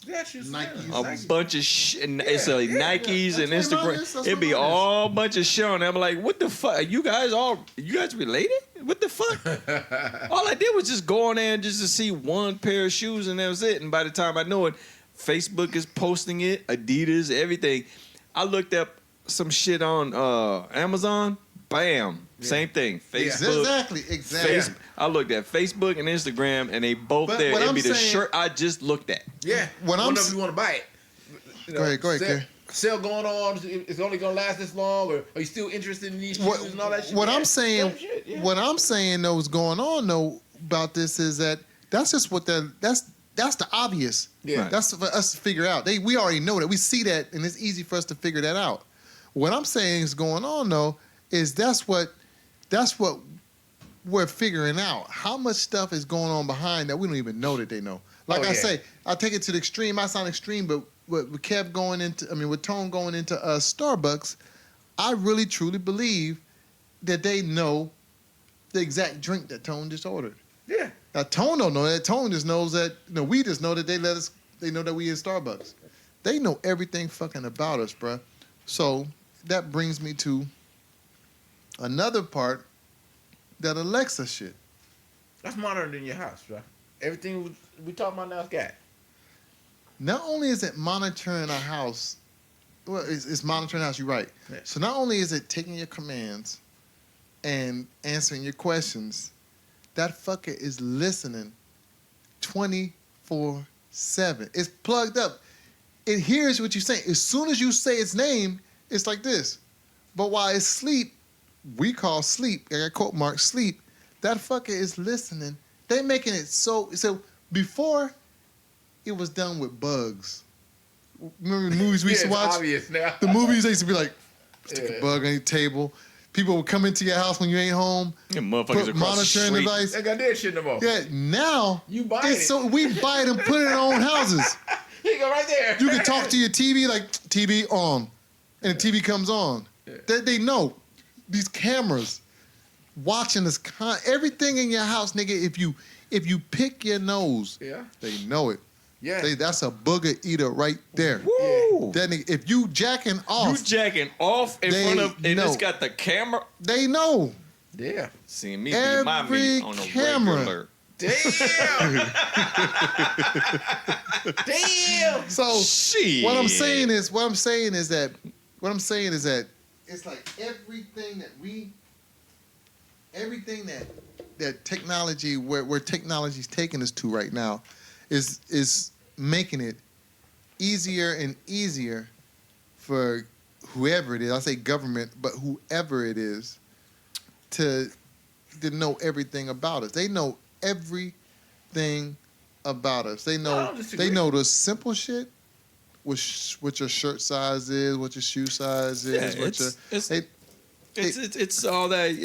Yeah, she's Nikes. A bunch of shit. It's like Nikes and That's what mine Instagram. is. That's It'd what be mine is. all bunch of shit on there. I'm like, what the fuck? You guys related? What the fuck? All I did was just go on there and just to see one pair of shoes, and that was it. And by the time I know it, Facebook is posting it, Adidas, everything. I looked up some shit on Amazon. Bam. Same thing. Facebook. Exactly. I looked at Facebook and Instagram, and they both But there. what It'd I'm be the saying- shirt I just looked at. Yeah. When I'm Whenever s- you want to buy it. You know, Go ahead, Kerr. Sale going on. It's only gonna last this long, or are you still interested in these shoes and all that shit? What Yeah. I'm saying, Same shit, yeah. what I'm saying though is going on though about this is that's just what that's that's the obvious. Yeah. Right. That's for us to figure out. We already know that. We see that, and it's easy for us to figure that out. What I'm saying is going on though is that's what we're figuring out. How much stuff is going on behind that we don't even know that they know. Like I say, I take it to the extreme. I sound extreme, but with Kev going into, with Tone going into Starbucks, I really truly believe that they know the exact drink that Tone just ordered. Yeah. Now Tone don't know that. Tone just knows that. We just know that they know that we in Starbucks. They know everything fucking about us, bruh. So that brings me to another part that Alexa shit. That's monitored in your house, bro. Everything we talking about now is got. Not only is it monitoring our house, well, it's monitoring our house, you're right. Yeah. So not only is it taking your commands and answering your questions, that fucker is listening 24/7. It's plugged up. It hears what you say. As soon as you say its name, it's like this. But while it's sleep, we call sleep, I got quote mark, sleep, that fucker is listening. They making it so before it was done with bugs. Remember the movies we used to watch? Obvious now. The movies they used to be like, stick a bug on your table. People would come into your house when you ain't home. Yeah, motherfuckers Put across the monitoring street. device. They got that shit no more. Yeah, now You buy it. so we buy it and put it in our own houses. Here you go right there. You can talk to your TV like TV on, and the TV comes on. Yeah. They know these cameras watching this everything in your house, nigga. If you pick your nose, Yeah. they know it. Yeah. That's a booger eater right there. Woo! That nigga, if you jacking off, You jacking off in They front of, and know. it's got the camera. they know. Yeah. Seeing me beat my Every meat on a camera. regular. Damn. Damn. So Shit. what I'm saying is that it's like everything that technology where technology's taking us to right now is making it easier and easier for whoever it is. I say government, but whoever it is to know everything about us. They know everything about us. They I know don't disagree. they know the simple shit. What your shirt size is, what your shoe size is, Yeah, it's all that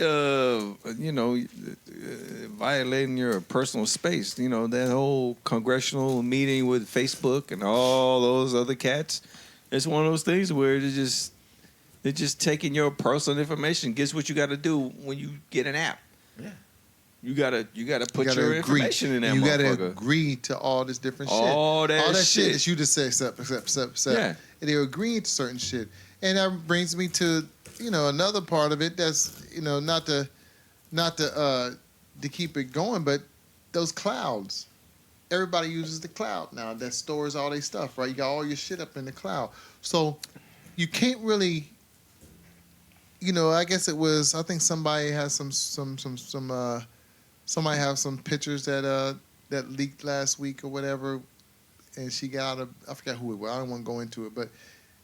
violating your personal space. You know, that whole congressional meeting with Facebook and all those other cats. It's one of those things where they're just taking your personal information. Guess what you got to do when you get an app? Yeah. You gotta put your information in that You gotta motherfucker. agree to all this different shit. All that shit shit. that you just say, accept. Yeah. And they're agreeing to certain shit. And that brings me to, another part of it that's, not to keep it going, but those clouds. Everybody uses the cloud now that stores all their stuff, right? You got all your shit up in the cloud. So you can't really, I guess it was, I think somebody has somebody have some pictures that leaked last week or whatever, and she got I forgot who it was. I don't want to go into it, but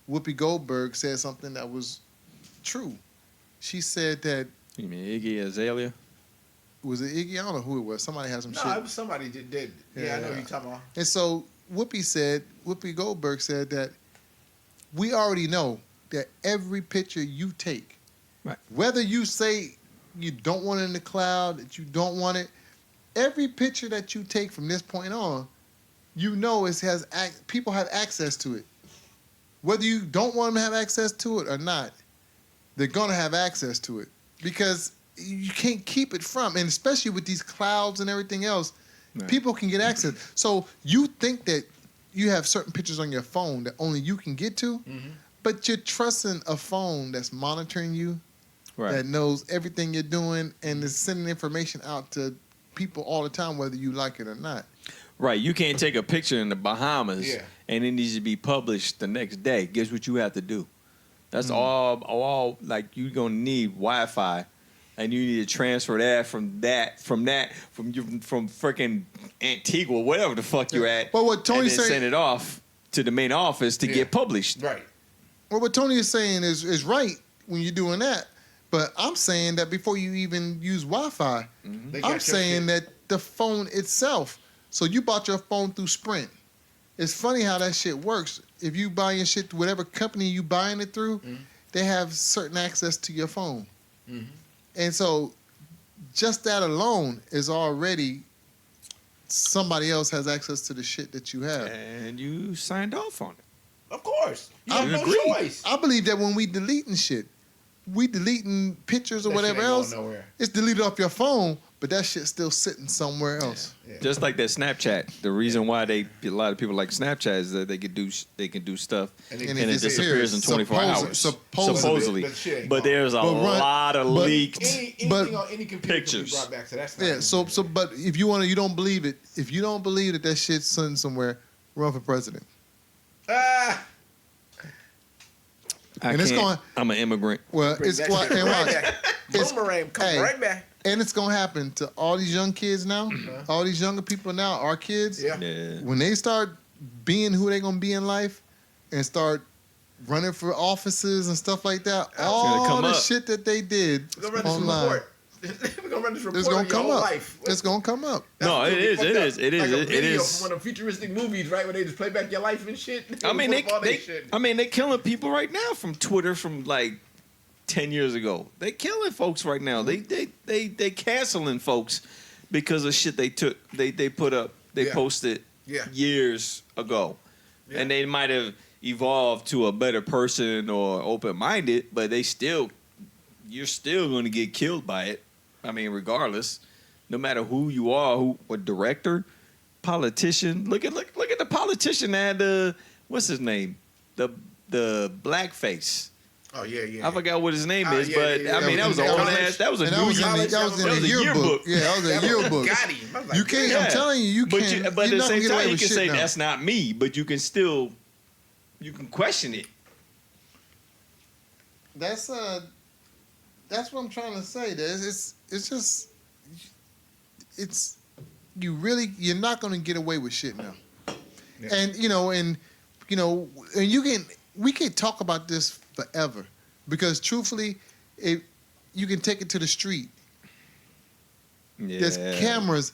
Whoopi Goldberg said something that was true. She said that, You mean Iggy Azalea? was it Iggy? I don't know who it was. Somebody had some No, shit. it was somebody that did. Yeah, I know who you're talking about. And so Whoopi Goldberg said that we already know that every picture you take, Right. whether you say you don't want it in the cloud, that you don't want it, every picture that you take from this point on, people have access to it. Whether you don't want them to have access to it or not, they're gonna have access to it because you can't keep it from, and especially with these clouds and everything else, Right. people can get access. So you think that you have certain pictures on your phone that only you can get to, but you're trusting a phone that's monitoring you, Right. that knows everything you're doing, and is sending information out to people all the time, whether you like it or not. Right, you can't take a picture in the Bahamas Yeah. and it needs to be published the next day. Guess what you have to do? That's all like you're gonna need Wi-Fi, and you need to transfer that from freaking Antigua, whatever the fuck you're at. But what Tony and then said- send it off to the main office to get published. Right. Well, what Tony is saying is right when you're doing that, but I'm saying that before you even use Wi-Fi, They got I'm your saying shit. that the phone itself So you bought your phone through Sprint. It's funny how that shit works. If you buy your shit through whatever company you buying it through, they have certain access to your phone. And so just that alone is already somebody else has access to the shit that you have. And you signed off on it. Of course. You I have no agree. choice. I believe that when we deleting shit, we deleting pictures or That shit whatever ain't going else, nowhere. it's deleted off your phone, but that shit's still sitting somewhere else. Yeah. Just like that Snapchat. The reason why a lot of people like Snapchat is that they can do stuff And and it it disappears in 24 hours. Supposedly. But shit ain't But gone. there's a But lot of but- leaked. Anything But- on any computer pictures. can be brought back. So that's not Yeah, even- but if you don't believe it, if you don't believe that shit's sitting somewhere, run for president. Ah, I And it's can't. going- I'm an immigrant. Well, bring it's that what shit and right watch. back. It's- Boomerang, come hey. right back. And it's gonna happen to all these young kids now, all these younger people now, our kids. Yeah. Yeah. When they start being who they're gonna be in life and start running for offices and stuff like that, gonna all come the up. shit that they did We're gonna run this online, report. We're gonna run this report it's gonna on your come whole up. life. It's gonna come up. No, That's it gonna be is, fucked it up. is, it is, Like a it video is. from one of the futuristic movies, right, where they just play back your life and shit. I mean, Put up all that shit. they're killing people right now from Twitter from like 10 years ago. They killing folks right now. They canceling folks because of shit they put up, they Yeah. posted Yeah. years ago. Yeah. And they might have evolved to a better person or open-minded, but you're still going to get killed by it. I mean, regardless, no matter who you are, what director, politician. Look at the politician that had what's his name? The blackface. Oh yeah. I forgot what his name is, Yeah, but yeah, I mean yeah. that was an And old that was- ass. That was a And New that was York. in the That was a yearbook. Yeah, that was a yearbook. Got him. I was like, You can't. Yeah. I'm telling you, But can't. at you're the not gonna same get away time, you with can shit say now. that's not me, but you can still question it. That's what I'm trying to say. It's just you're not gonna get away with shit now. Yeah. And we can talk about this forever because truthfully, you can take it to the street. Yeah. There's cameras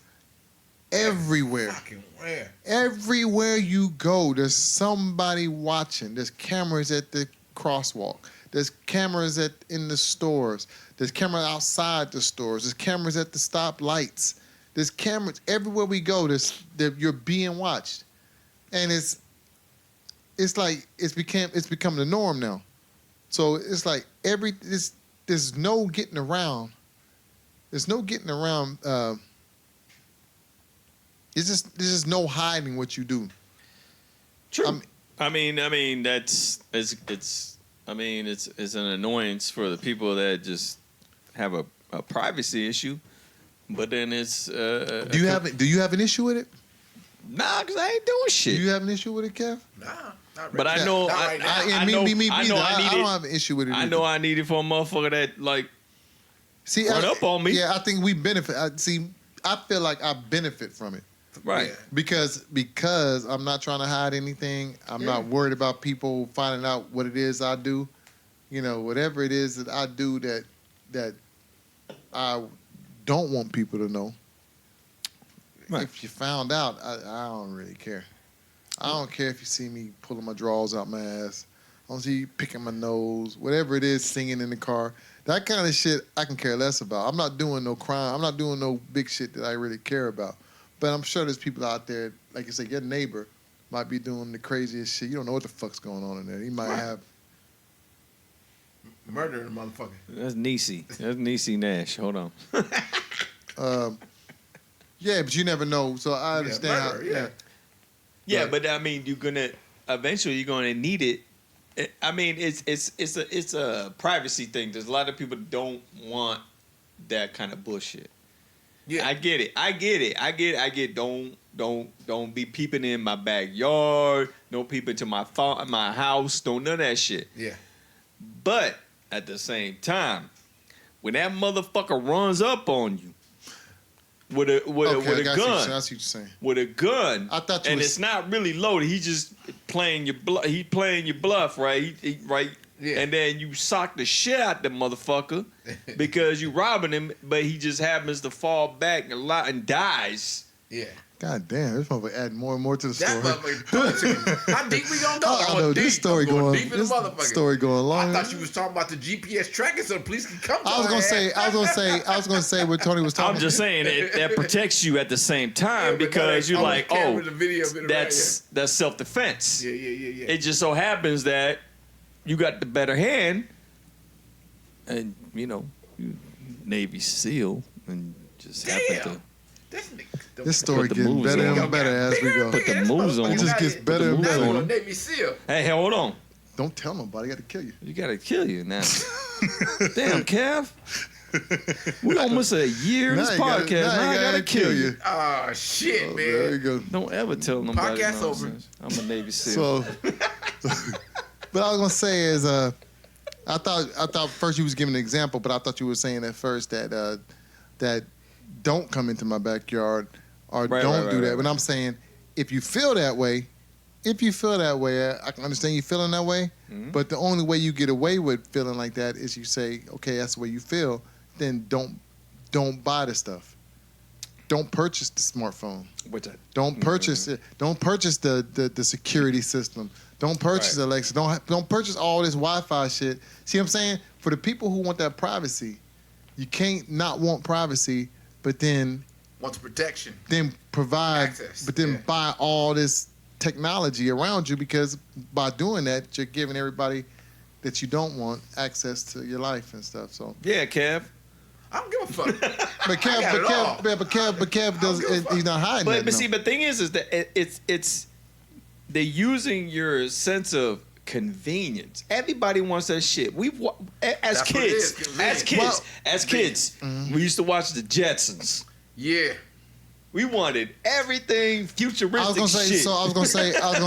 everywhere. fucking rare. Everywhere you go, there's somebody watching. There's cameras at the crosswalk. There's cameras in the stores. There's cameras outside the stores. There's cameras at the stoplights. There's cameras everywhere we go. You're being watched, and it's become the norm now. So it's like there's no getting around. There's no getting around. There's just no hiding what you do. True. I mean that's it's an annoyance for the people that just have a privacy issue, but then it's Do you have an issue with it? nah, because I ain't doing Do shit. you have an issue with it, Kev? Nah, not But right I know, Not I, right now. I, I know, me I neither. know, I I don't need have an issue with it. it. I either. know, I need it for a motherfucker that like See, run up on me. Yeah, I think we benefit. I feel like I benefit from it right. Yeah. because I'm not trying to hide anything. I'm not worried about people finding out what it is I do. Whatever it is that I do that I don't want people to know. Right. If you found out, I don't really care. I don't care if you see me pulling my drawers out my ass. I don't see you picking my nose. Whatever it is, singing in the car. That kind of shit I can care less about. I'm not doing no crime. I'm not doing no big shit that I really care about. But I'm sure there's people out there, like you say, your neighbor might be doing the craziest shit. You don't know what the fuck's going on in there. He might have. Murdering a motherfucker. That's Niecy. That's Niecy Nash. Hold on. Yeah, but you never know. So I understand. murder, yeah. Yeah, Right. but I mean, eventually you're gonna need it. I mean, it's a privacy thing. There's a lot of people don't want that kind of bullshit. Yeah. I get it. Don't be peeping in my backyard. Don't peep into my house. Don't none of that shit. Yeah. But at the same time, when that motherfucker runs up on you with a Okay, I got you. I gun, see what you're saying. with a gun, I thought you and was- it's not really loaded. He just playing your bluff. He playing your bluff, right? Right. Yeah. And then you sock the shit out the motherfucker because you robbing him, but he just happens to fall back a lot and dies. Yeah. God damn, this motherfucker adding more and more to the That story. motherfucker. How deep we gonna go? I I'm know deep. this story I'm going going. deep in the This motherfucker. story going long. I thought you was talking about the GPS tracking so the police can come. I was gonna say what Tony was talking. I'm just saying that protects you at the same time Yeah, but because that you're ain't like, on camera, oh, the video of it that's self-defense. Yeah. It just so happens that you got the better hand, and you Navy SEAL, and just happen to This story Put the getting moves better on. and better as we go. Put the moves on. It just gets better and moves better. on. Navy SEAL. Hey, hold on. Don't tell nobody. I got to kill you. You gotta kill you now. Damn, Kev. We almost a year in this podcast. Now I gotta kill you. Oh shit, Oh, man. there you go. Don't ever tell nobody. Podcast over. nonsense. I'm a Navy SEAL. So, but I was gonna say is, I thought first you was giving an example, but I thought you were saying at first that that don't come into my backyard or don't do that. But I'm saying if you feel that way, I can understand you feeling that way. Mhm. But the only way you get away with feeling like that is you say, okay, that's the way you feel. Then don't buy the stuff. Don't purchase the smartphone. Which I Don't purchase it. Don't purchase the security system. Don't purchase Alexa. Don't purchase all this Wi-Fi shit. See what I'm saying? For the people who want that privacy, you can't not want privacy, but then Wants protection. provide, Access, but then yeah. buy all this technology around you because by doing that, you're giving everybody that you don't want access to your life and stuff. So, yeah, Kev. I don't give a fuck. but Kev, got it all. but Kev does. give a fuck. He's not hiding But that. but no. see, but thing is that it's they're using your sense of convenience. Everybody wants that shit. As That's what it is, kids, convenience. as kids, we used to watch the Jetsons. Yeah. We wanted everything futuristic I was gonna say. shit. So I was gonna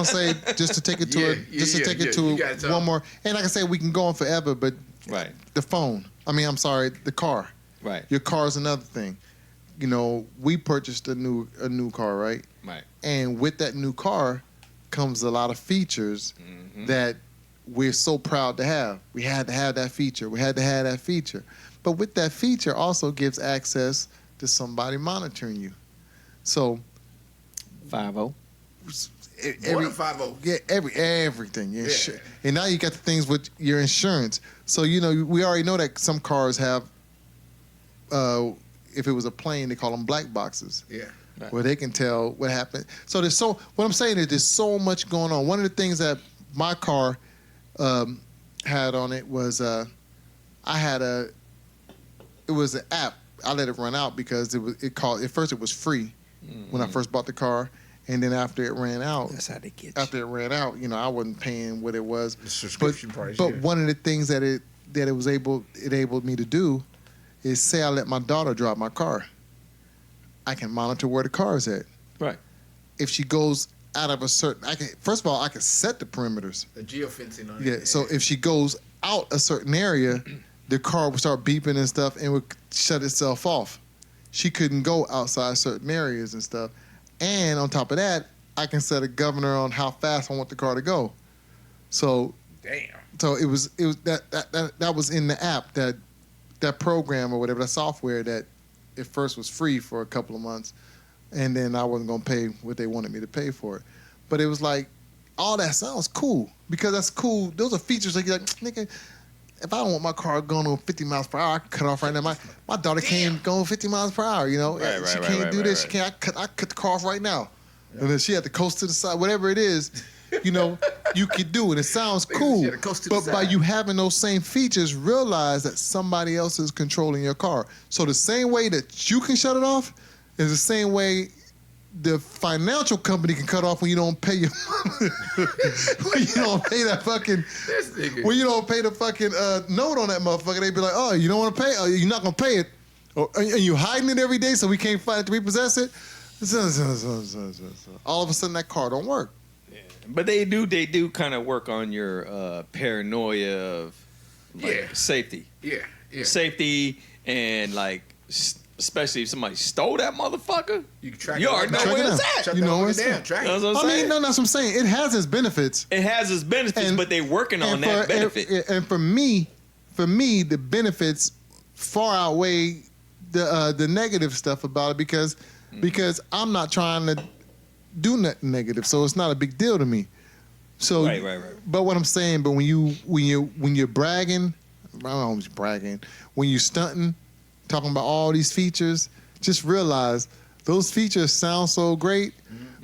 say just to take it to You gotta tell one them. more. And like I say, we can go on forever. But right, the phone. I'm sorry, the car. right, Your car is another thing. We purchased a new car, right? right. And with that new car comes a lot of features that we're so proud to have. We had to have that feature. But with that feature also gives access to somebody monitoring you. So 5-0. More than 5-0. yeah, everything. Yeah. Yeah. And now you got the things with your insurance. So we already know that some cars have. If it was a plane, they call them black boxes. Yeah. Right. Where they can tell what happened. So what I'm saying is there's so much going on. One of the things that my car had on it was it was an app. I let it run out because at first it was free when I first bought the car, and then after it ran out, That's how they get you. I wasn't paying what it was. The subscription price. But yeah. one of the things that it enabled me to do is say I let my daughter drive my car. I can monitor where the car is at. Right. If she goes out of a certain, I can set the perimeters. The geofencing on it. Yeah. So if she goes out a certain area, the car would start beeping and stuff and would shut itself off. She couldn't go outside certain areas and stuff. And on top of that, I can set a governor on how fast I want the car to go. So Damn. it was that was in the app, that program or whatever, that software that at first was free for a couple of months, and then I wasn't gonna pay what they wanted me to pay for it. But it was like, all that sounds cool because that's cool. Those are features like nigga. If I don't want my car going on 50 miles per hour, I can cut off right now. My daughter can't go 50 miles per hour. She can't do this. She can't. I cut the car off right now, and then she had to coast to the side. Whatever it is, you could do it. It sounds cool. She had to coast to the But by side. you having those same features, realize that somebody else is controlling your car. So the same way that you can shut it off is the same way the financial company can cut off when you don't pay your when you don't pay that fucking This nigga. when you don't pay the fucking note on that motherfucker. They be like, oh, you don't want to pay? Oh, you're not gonna pay it, and you hiding it every day so we can't find it to repossess it. All of a sudden, that car don't work. But they do kind of work on your paranoia of safety. Yeah. Yeah. Safety and especially if somebody stole that motherfucker. You can track You it already know Track where it it's down. at. Shut You that know motherfucker where it's down. at. Track That's it. what I'm I saying. mean, no, that's what I'm saying. It has its benefits. It has its benefits, And- but they working on that benefit. And for me, the benefits far outweigh the negative stuff about it because because I'm not trying to do nothing negative, so it's not a big deal to me. So, Right. But what I'm saying, but when you're bragging, I'm always bragging. When you're stunting, talking about all these features, just realize those features sound so great,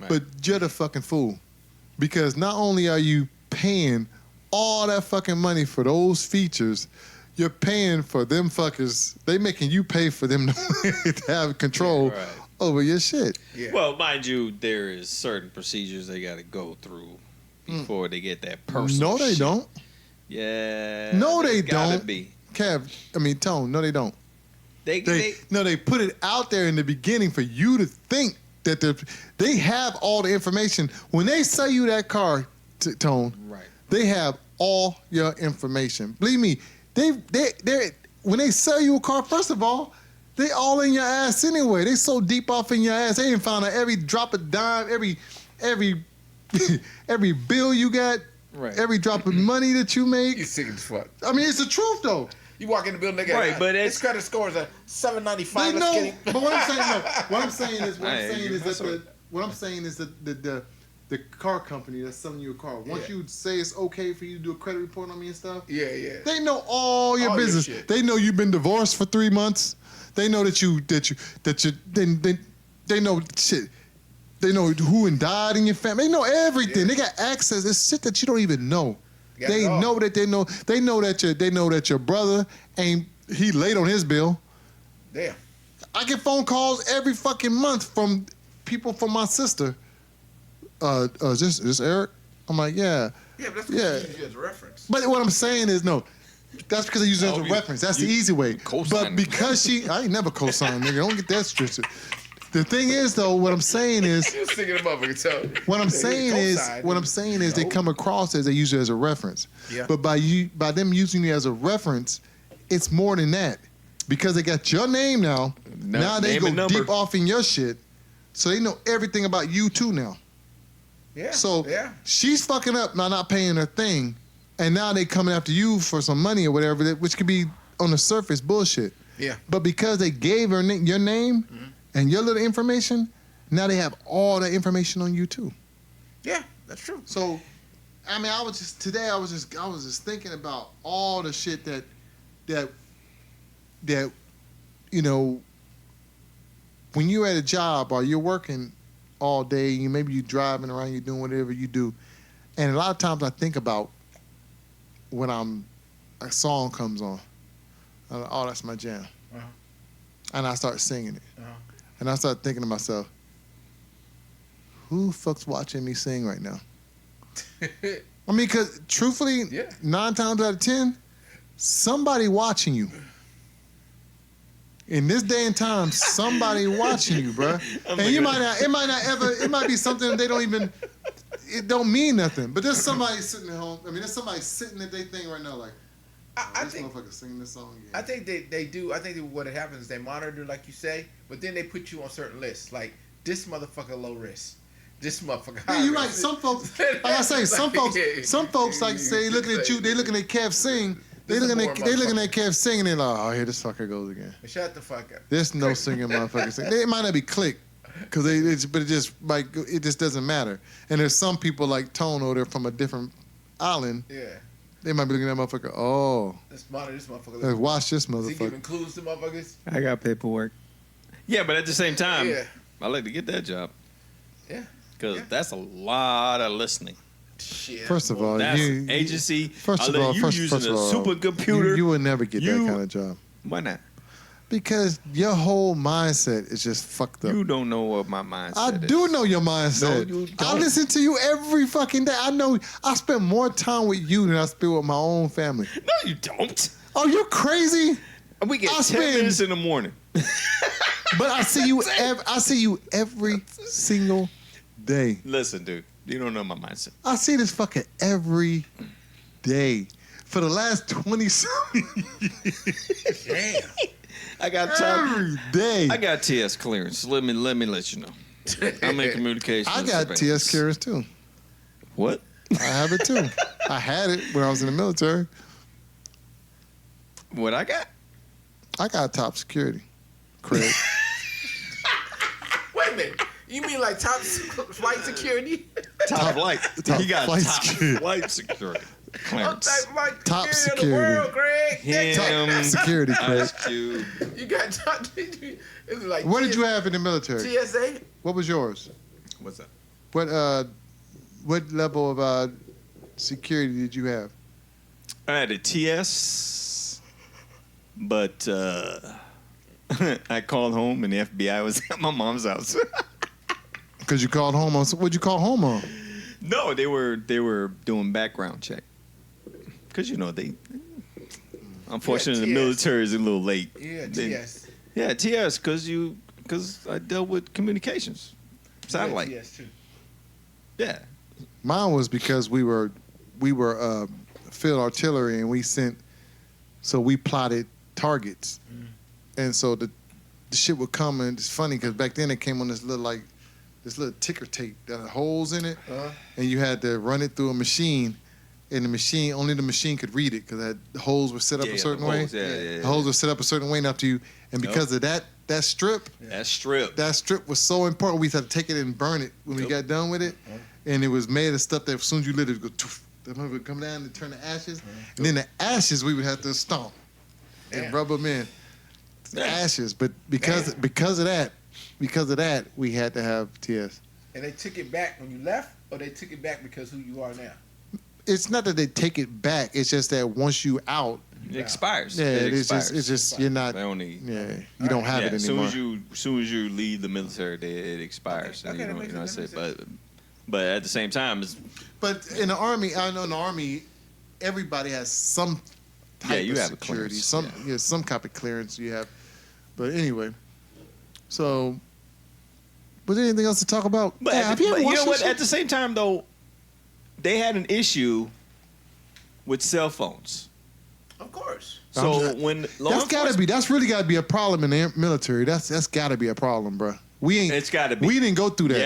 but you're the fucking fool, because not only are you paying all that fucking money for those features, you're paying for them fuckers. They making you pay for them to have control over your shit. Yeah. Well, mind you, there is certain procedures they got to go through before they get that personal. No, they shit. don't. Yeah. No, there's they gotta don't. Be. Tone. No, they don't. They They put it out there in the beginning for you to think that they have all the information. When they sell you that car, Tone, right. they have all your information. Believe me, they when they sell you a car, first of all, they all in your ass anyway. They so deep off in your ass. They ain't found out every drop of dime, every every bill you got, every drop of money that you make. You sick as fuck. I mean, it's the truth though. You walk in the building, they got Right, but his credit score is a 795. They Let's know, get him. but what I'm saying, no, what I'm saying is the car company that's selling you a car. Once you say it's okay for you to do a credit report on me and stuff, Yeah. they know all your All your business. shit. They know you've been divorced for 3 months. They know they know shit. They know who died in your family. They know everything. Yeah. They got access. It's shit that you don't even know. Got They it all. know that they know that your brother ain't he late on his bill. Damn. I get phone calls every fucking month from people from my sister. Is this Eric? I'm like, yeah. Yeah, but that's Yeah. what you use as a reference. But what I'm saying is, no, that's because I use it as a reference. That's the easy way. But because I ain't never co-signed, nigga. Don't get that twisted. The thing is, though, what I'm saying is, You was thinking about it, so what I'm saying is, they come across as they use it as a reference. Yeah. But by them using it as a reference, it's more than that, because they got your name now. Now they name and go number. deep off in your shit, so they know everything about you too now. Yeah. So yeah. she's fucking up by not paying her thing, and now they coming after you for some money or whatever, which could be on the surface bullshit. Yeah. But because they gave her your name and your little information, now they have all that information on you too. Yeah, that's true. So, I mean, I was just thinking about all the shit that you know, when you're at a job or you're working all day, maybe you're driving around, you're doing whatever you do, and a lot of times I think about when a song comes on, oh, that's my jam, and I start singing it, and I start thinking to myself, who fuck's watching me sing right now? I mean, because truthfully, 9 times out of 10, somebody watching you. In this day and time, somebody watching you, bruh. And you might not, it might be something that they don't even, it don't mean nothing. But there's somebody sitting at home. I mean, there's somebody sitting at their thing right now like, this motherfucker singing this song again. I think they do. I think what happens is they monitor, like you say, but then they put you on certain lists. Like, this motherfucker low risk. This motherfucker high Yeah, you're risk. right. Some folks, like I say, some folks like say, looking at you, they looking at Kev sing. They looking at Kev singing. They're like, oh, here this fucker goes again. Shut the fuck up. There's no singing motherfucker sing. It might not be click, but it just doesn't matter. And there's some people like Tone over there from a different island. Yeah. They might be looking at that motherfucker. Oh, Let's monitor this motherfucker. let's watch this Is he motherfucker. giving clues to motherfuckers? I got paperwork. Yeah, but at the same time, Yeah. I like to get that job. Yeah. Because Yeah. that's a lot of listening. Shit. First of all, That's you agency. First of all, you first using of a all, supercomputer. you would never get that You- kind of job Why not? because your whole mindset is just fucked up. You don't know what my mindset I is. do know your mindset. No, you I don't. listen to you every fucking day. I know I spend more time with you than I spend with my own family. No, you don't. Oh, you crazy? We get I 10 spend- minutes in the morning. But I see you. I see you every single day. Listen, dude. You don't know my mindset. I see this fucker every day for the last 20 Damn. I got time. every day. I got TS clearance. Let me let you know. I'm in communication. I got TS clearance too. What? I have it too. I had it when I was in the military. What I got? I got top security. Craig. Wait a minute. You mean like top flight security? Top flight. top He got flight top security. flight security. I'm Clearance. like Top security of the security. world, Greg. Him. Security, Craig. Ice Cube. You got top. It's like What did you have in the military? TSA? What was yours? What's that? What level of security did you have? I had a TS, but I called home and the FBI was at my mom's house. Because you called home on. What'd you call home on? No, they were doing background check. Because they. Unfortunately, the TS. military is a little late. Yeah, They- TS. Yeah, TS, because I dealt with communications, satellite. Yeah, TS too. Yeah. Mine was because we were field artillery and we plotted targets, and so the shit would come and it's funny because back then it came on this little ticker tape that had holes in it, and you had to run it through a machine, and only the machine could read it because the holes were set up a certain way. Yeah. The holes were set up a certain way after you, and because of that strip. That strip. That strip was so important. We had to take it and burn it when we got done with it, and it was made of stuff that as soon as you lit it, it would go. The mother would come down and turn to ashes, and then the ashes we would have to stomp and rub them in. The ashes, but because of that, we had to have TS. And they took it back when you left, or they took it back because who you are now? It's not that they take it back. It's just that once you out, It expires. yeah, It it's expires. just you're not. They only. Yeah, you don't have it As anymore. soon as you leave the military, it expires. Okay, you that know, makes you know what I sense. say? But at the same time, it's, But in the army, I know in the army, everybody has some type you of have a security, clearance, some type of clearance you have. But anyway, so was there anything else to talk about? but, Yeah, have you ever you watched know this what? shit? At the same time, though, they had an issue with cell phones. Of course. So I'm- when law That's gotta be. That's really gotta be a problem in the military. That's gotta be a problem, bro. We ain't. It's gotta be. We didn't go through that.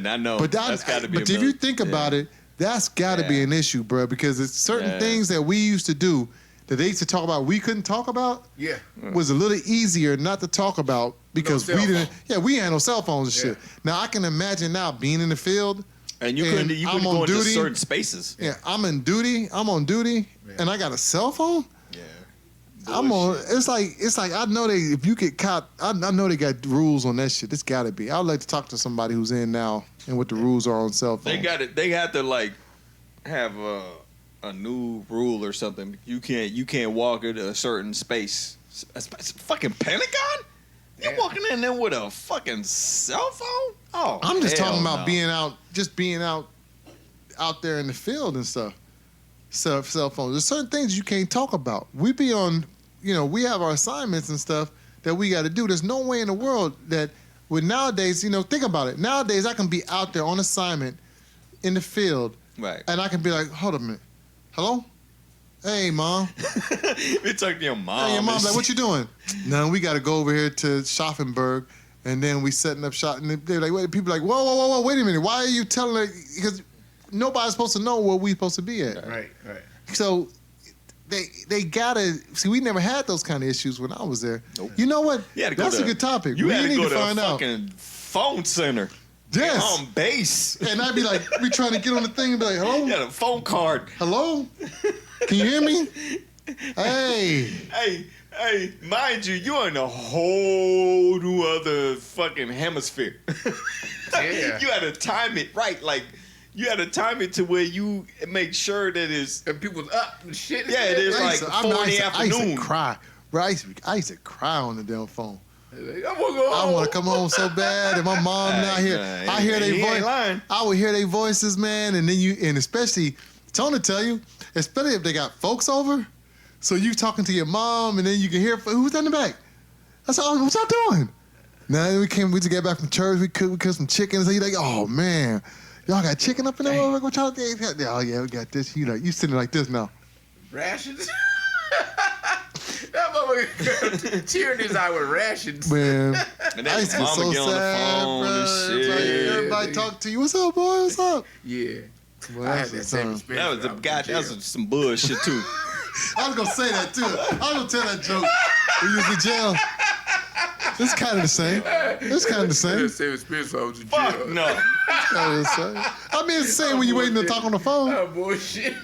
Yeah, I know. But that's got to be. But if you think about it, that's gotta be Yeah. an issue, bro. Because it's certain Yeah. things that we used to do that they used to talk about we couldn't talk about. Yeah. Was a little easier not to talk about because No we cell didn't. phone. Yeah, we had no cell phones and shit. Yeah. Now I can imagine now being in the field. and you and couldn't. You I'm couldn't on go into duty. certain spaces. Yeah, I'm on duty, Yeah. and I got a cell phone. Yeah. I'm on. It's like I know if you get caught, I know they got rules on that shit. It's got to be. I would like to talk to somebody who's in now and what the rules are on cell phones. They got it. They had to like have a new rule or something. You can't walk into a certain space. Fucking Pentagon. You're Yeah. walking in there with a fucking cell phone. Oh, I'm just hell talking about no. being out there in the field and stuff. Cell phones. There's certain things you can't talk about. We be on, we have our assignments and stuff that we got to do. There's no way in the world that with nowadays, think about it. Nowadays, I can be out there on assignment in the field, Right. and I can be like, hold a minute, hello, hey mom, You talk to your mom. hey your mom's and like, what shit. you doing? No, we got to go over here to Schaffenburg, and then we setting up shop, and they're like, wait, people are like, whoa, wait a minute, why are you telling her? Because nobody's supposed to know where we supposed to be at. Right. So they gotta see. We never had those kind of issues when I was there. Nope. You know what? You had to go That's to- a good topic. You we had to need go to to find a out. fucking phone center. Yes. On base. And I'd be like, we trying to get on the thing and be like, hello, You got a phone card. hello, can you hear me? Hey, Hey, mind you, you're in a whole new other fucking hemisphere. Yeah. You had to time it right. Like, you had to time it to where you make sure that it's. And people's up and shit. Yeah, it is. I like used to- 4 in the I used afternoon. to cry. Bro, I used to cry on the damn phone. I want to go I home. want to come home so bad, and my mom not here. Nah, I hear he their ain't voice. lying. I would hear their voices, man, and then and especially Tony tell you, especially if they got folks over. So you talking to your mom, and then you can hear who's in the back. I said, "Oh, what y'all doing?" Now we just got back from church. We cooked some chicken. So you like, "Oh man, y'all got chicken up in there? What y'all think?" Oh yeah, we got this. You sitting like this now. Rations. That motherfucker tearing his eye with rations. Man, And I then used to be mama so get on the sad, phone bro. and It's like shit. everybody talk to you. What's up, boy? What's up? Yeah. Well, I that's had that the same time. experience. That was a when I god. in That jail. was some bullshit too. I was gonna say that too. I was gonna tell that joke. We was in jail. It's kind of the same. It's kind of the same. Same experience when I was in Fuck jail. no. Kinda the same. I mean, it's the same when you waiting to talk on the phone. Oh, bullshit.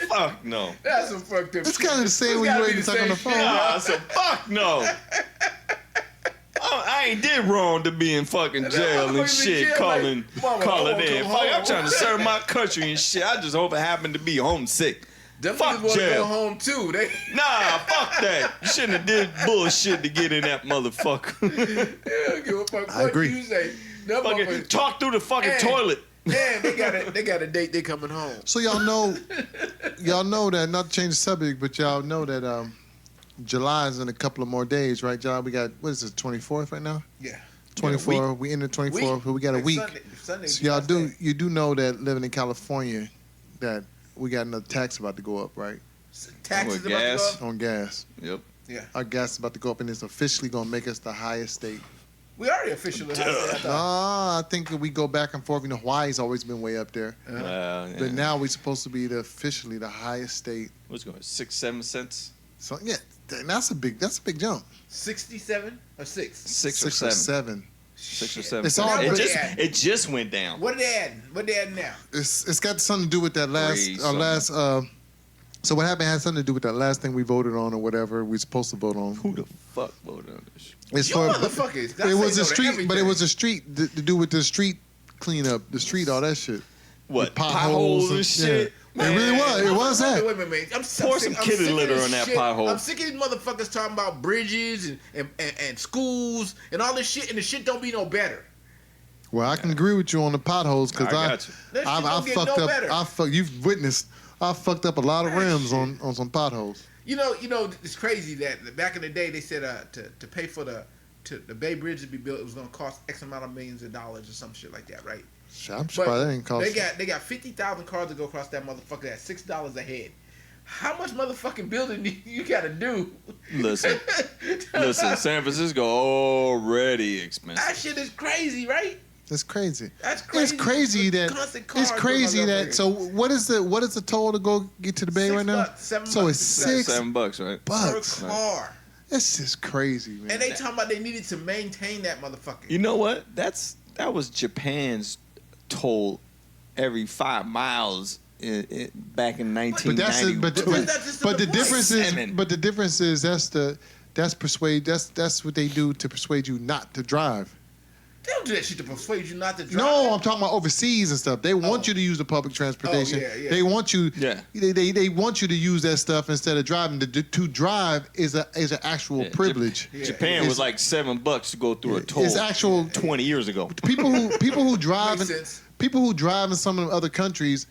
Fuck no. That's some fucked up It's shit. kind of the same when It's you gotta waiting be to the talk on the same phone. shit. I said, fuck no. Oh, I ain't did wrong to be in fucking jail motherfucker and shit, in jail, calling like, mama, I calling wanna in. go Fuck, I'm home. trying to serve my country and shit. I just hope it happened to be homesick. Them Fuck niggas want to jail. go home too. They Nah, fuck that. You shouldn't have did bullshit to get in that motherfucker. don't give a fuck I what agree. you say. Them Fucking motherfuckers- talk through the fucking Hey. toilet. Man, they got a date. They coming home. So y'all know that, not to change the subject, but y'all know that July is in a couple of more days, right? July, we got, what is it, 24th right now? Yeah. 24. We in the 24th, but we got a Like week. Sunday So y'all you do know that living in California, that we got another tax about to go up, right? taxes With about gas? to go up. On gas. Yep. Yeah. Our gas is about to go up, and it's officially going to make us the highest state. We already officially have that. I think that we go back and forth. You know, Hawaii's always been way up there. Yeah. But now we're supposed to be officially the highest state. What's going 6, 7 cents? So yeah, that's a big jump. 67 or 6? 6 or 7. 7. 6 or Shit. 7. It's all it good. it just went down. What they adding? What they adding now? It's got something to do with that Three last something. So what happened had something to do with that last thing we voted on or whatever we supposed to vote on. Who the fuck voted on this shit? It's You motherfuckers. it was a street, but it was a street to do with the street cleanup, the street, all that shit. What? With Potholes and shit? Yeah. It really was. It was that. Wait a minute, man. Pour some kitty litter on that pothole. I'm sick of these motherfuckers talking about bridges and schools and all this shit, and the shit don't be no better. Well, I can agree with you on the potholes because I got you. That shit I don't get fucked no up. better. You've witnessed. I fucked up a lot of rims on some potholes. You know, it's crazy that back in the day they said to pay for the Bay Bridge to be built, it was gonna cost X amount of millions of dollars or some shit like that, right? Shit, I'm surprised that ain't cost. They got 50,000 cars to go across that motherfucker at $6 a head. How much motherfucking building you gotta do? Listen, San Francisco already expensive. That shit is crazy, right? It's crazy. That's crazy. It's crazy that Constant cars it's crazy going that. up So what is the toll to go get to the Bay right now? $6, $7 So it's $6 $7, right? $6. per car. It's just crazy, man. And they talking about they needed to maintain that motherfucker. You know what? That was Japan's toll every 5 miles back in 1992. But that's it. But the difference is. Seven. But the difference is that's what they do to persuade you not to drive. They don't do that shit to persuade you not to drive. No, I'm talking about overseas and stuff. They want you to use the public transportation. Oh, yeah. They want you. Yeah. They want you to use that stuff instead of driving. To drive is an actual Yeah, privilege. Japan It's- was like $7 to go through a toll. It's actual 20 years ago. people who drive Makes in, sense. people who drive in some of the other countries,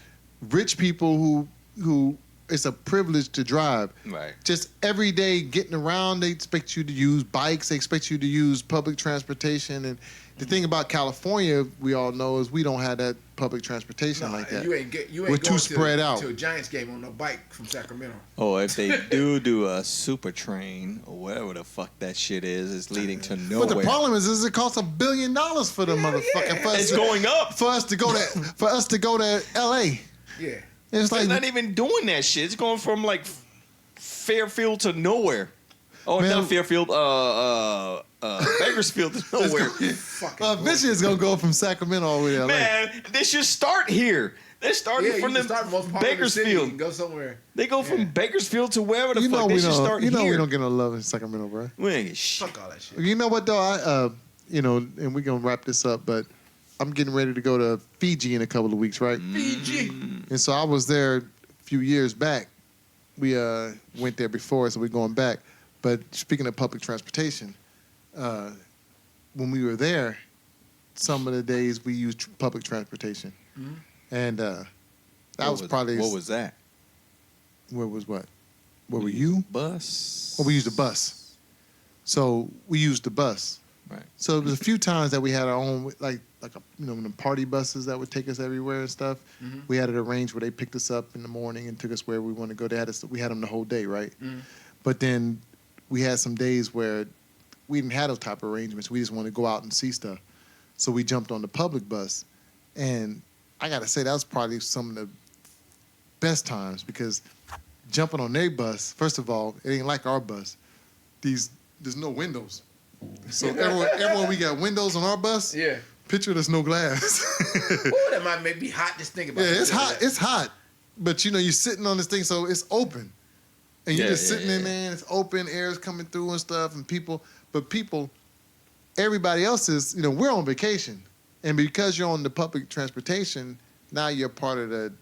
rich people who it's a privilege to drive. Right. Just every day getting around, they expect you to use bikes. They expect you to use public transportation. And the thing about California, we all know, is we don't have that public transportation Nah, like that. You ain't We're going too spread out. to a Giants game on no bike from Sacramento. Oh, if they do a super train or whatever the fuck that shit is, it's leading to nowhere. But the problem is it costs $1 billion for the motherfucker. yeah. For us It's to- going up. for us to go to L.A. Yeah. It's like It's not even doing that shit. It's going from like Fairfield to nowhere. Oh, Man. not Fairfield. Bakersfield to nowhere. Fucking eventually it's gonna go from Sacramento all the way to L.A. Man, they should start here. They're starting Yeah, from you can start most the popular city and Bakersfield. go somewhere. They go from Yeah. Bakersfield to wherever the You know fuck. They we should don't. start You know here. we don't get no love in Sacramento, bro. We ain't get shit. Fuck all that shit. You know what though? And we're gonna wrap this up, but I'm getting ready to go to Fiji in a couple of weeks, right? Fiji. And so I was there a few years back. We went there before, so we're going back. But speaking of public transportation, when we were there, some of the days we used public transportation, and that was probably What was that? Where was what? Where were you? Bus. Well, we used the bus. So we used the bus. Right. So there was a few times that we had our own, like the party buses that would take us everywhere and stuff. Mm-hmm. We had it arranged where they picked us up in the morning and took us where we want to go. We had them the whole day, right? Mm-hmm. But then we had some days where we didn't have those type of arrangements. We just wanted to go out and see stuff. So we jumped on the public bus. And I got to say, that was probably some of the best times because jumping on their bus, first of all, it ain't like our bus. There's no windows. So everyone we got windows on our bus. Yeah. Picture there's no glass. Ooh, that might make me hot just thinking about Yeah, it. it's hot. It's hot. But you're sitting on this thing, so it's open. And you're just sitting in there, and it's open, air's coming through and stuff, and people, everybody else is, we're on vacation. And because you're on the public transportation, now you're part of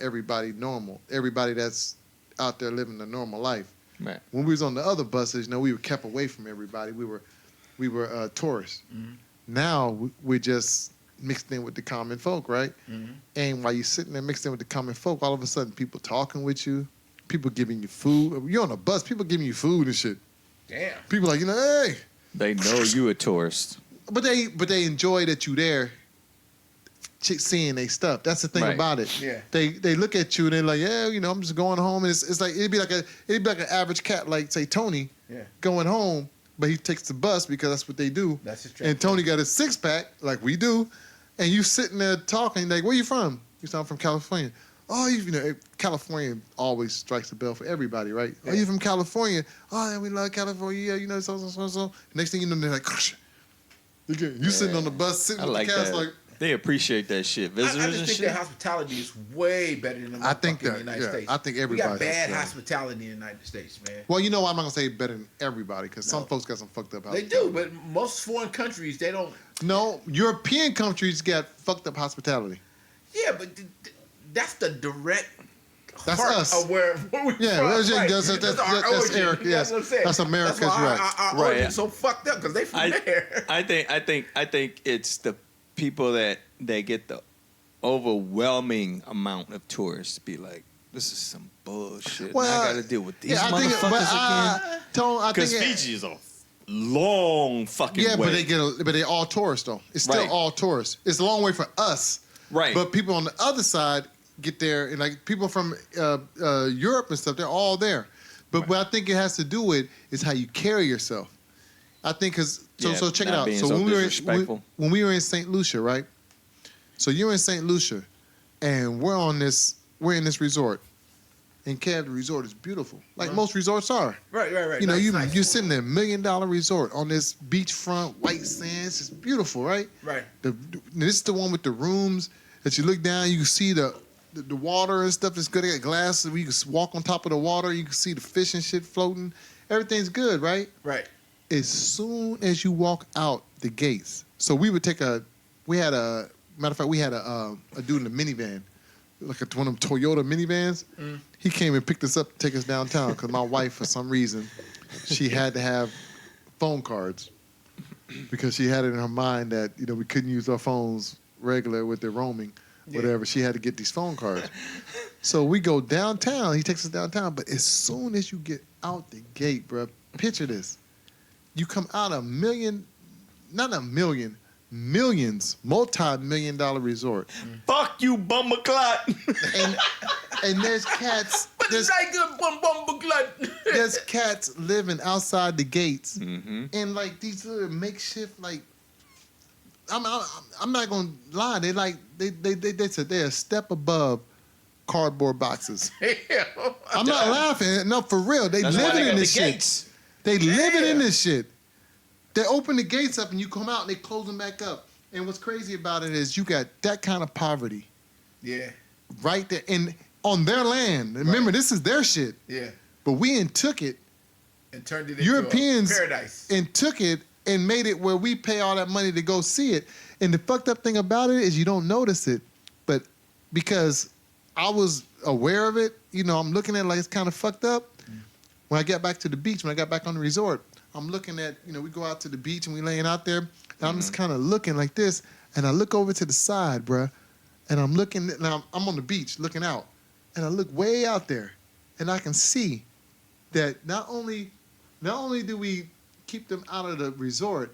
everybody normal. Everybody that's out there living a normal life. Right. When we was on the other buses, we were kept away from everybody. We were tourists. Mm-hmm. Now we're just mixed in with the common folk, right? Mm-hmm. And while you're sitting there mixed in with the common folk, all of a sudden people talking with you, people giving you food. You're on a bus, people giving you food and shit. Damn. People like, hey. They know you a tourist. But they enjoy that you there seeing they stuff. That's the thing about it. Yeah. They look at you and they're like, yeah, I'm just going home. And it's like it'd be like an average cat like say Tony going home, but he takes the bus because that's what they do. That's his And Tony got a 6-pack like we do, and you sitting there talking like, where you from? You say, I'm from California. Oh, California always strikes the bell for everybody, right? Yeah. Oh, you from California? Oh, yeah, we love California. Yeah, so. Next thing you know, they're like, you sitting on the bus, sitting I with like the cast that. like. They appreciate that shit. I Visitors just and think shit. that hospitality is way better than I think in the that, United yeah, States. I think we everybody got bad has, hospitality in the United States, man. Well, I'm not gonna say better than everybody because some folks got some fucked up They hospitality. do, but most foreign countries they don't. No, European countries got fucked up hospitality. Yeah, but that's the direct. That's heart us. Of where we Yeah, from, that's right. our our origin. Eric, yes. That's what I'm saying. That's America's That's why right. Our Right. origin's so fucked up because they from there. I think it's the people that get the overwhelming amount of tourists be like, this is some bullshit. Well, I got to deal with these yeah, I think, motherfuckers but, again. I think Because Fiji is a long fucking yeah, way. but they all tourists though. It's still Right. all tourists. It's a long way for us. Right. But people on the other side get there, and like people from Europe and stuff, they're all there. But what I think it has to do with is how you carry yourself. I think because Yeah, so check it not out. being So so when disrespectful. when we were in St. Lucia, right? So you're in St. Lucia, and we're in this resort. And Kev, the resort is beautiful, like most resorts are. Right. You're sitting there, $1 million resort on this beachfront, white sands. It's beautiful, right? Right. This is the one with the rooms that you look down, you can see the water and stuff. It's good. They got glass, so you can walk on top of the water. You can see the fish and shit floating. Everything's good, right? Right. As soon as you walk out the gates, so we had a dude in a minivan, like one of them Toyota minivans. Mm. He came and picked us up to take us downtown because my wife, for some reason, she had to have phone cards because she had it in her mind that we couldn't use our phones regular with the roaming, whatever. She had to get these phone cards. So we go downtown. He takes us downtown, but as soon as you get out the gate, bro, picture this. You come out millions, multi-million-dollar resort. Fuck you, bummer clot. And there's cats. But it's like a bum blood. There's cats living outside the gates, Mm-hmm. and like these little makeshift like. I'm not gonna lie. They said they're a step above cardboard boxes. I'm not laughing. No, for real. They That's why living they in got this the shit. gates. They living in this shit. They open the gates up and you come out and they close them back up. And what's crazy about it is you got that kind of poverty Yeah. right there and on their land. Remember, this is their shit. Yeah. But we took it And turned it into Europeans a paradise. and took it and made it where we pay all that money to go see it. And the fucked up thing about it is you don't notice it. But because I was aware of it, I'm looking at it like it's kind of fucked up. When I got back to the beach, when I got back on the resort, I'm looking at, we go out to the beach and we laying out there. And I'm just kind of looking like this. And I look over to the side, bruh. And I'm looking, now I'm on the beach looking out. And I look way out there. And I can see that not only do we keep them out of the resort,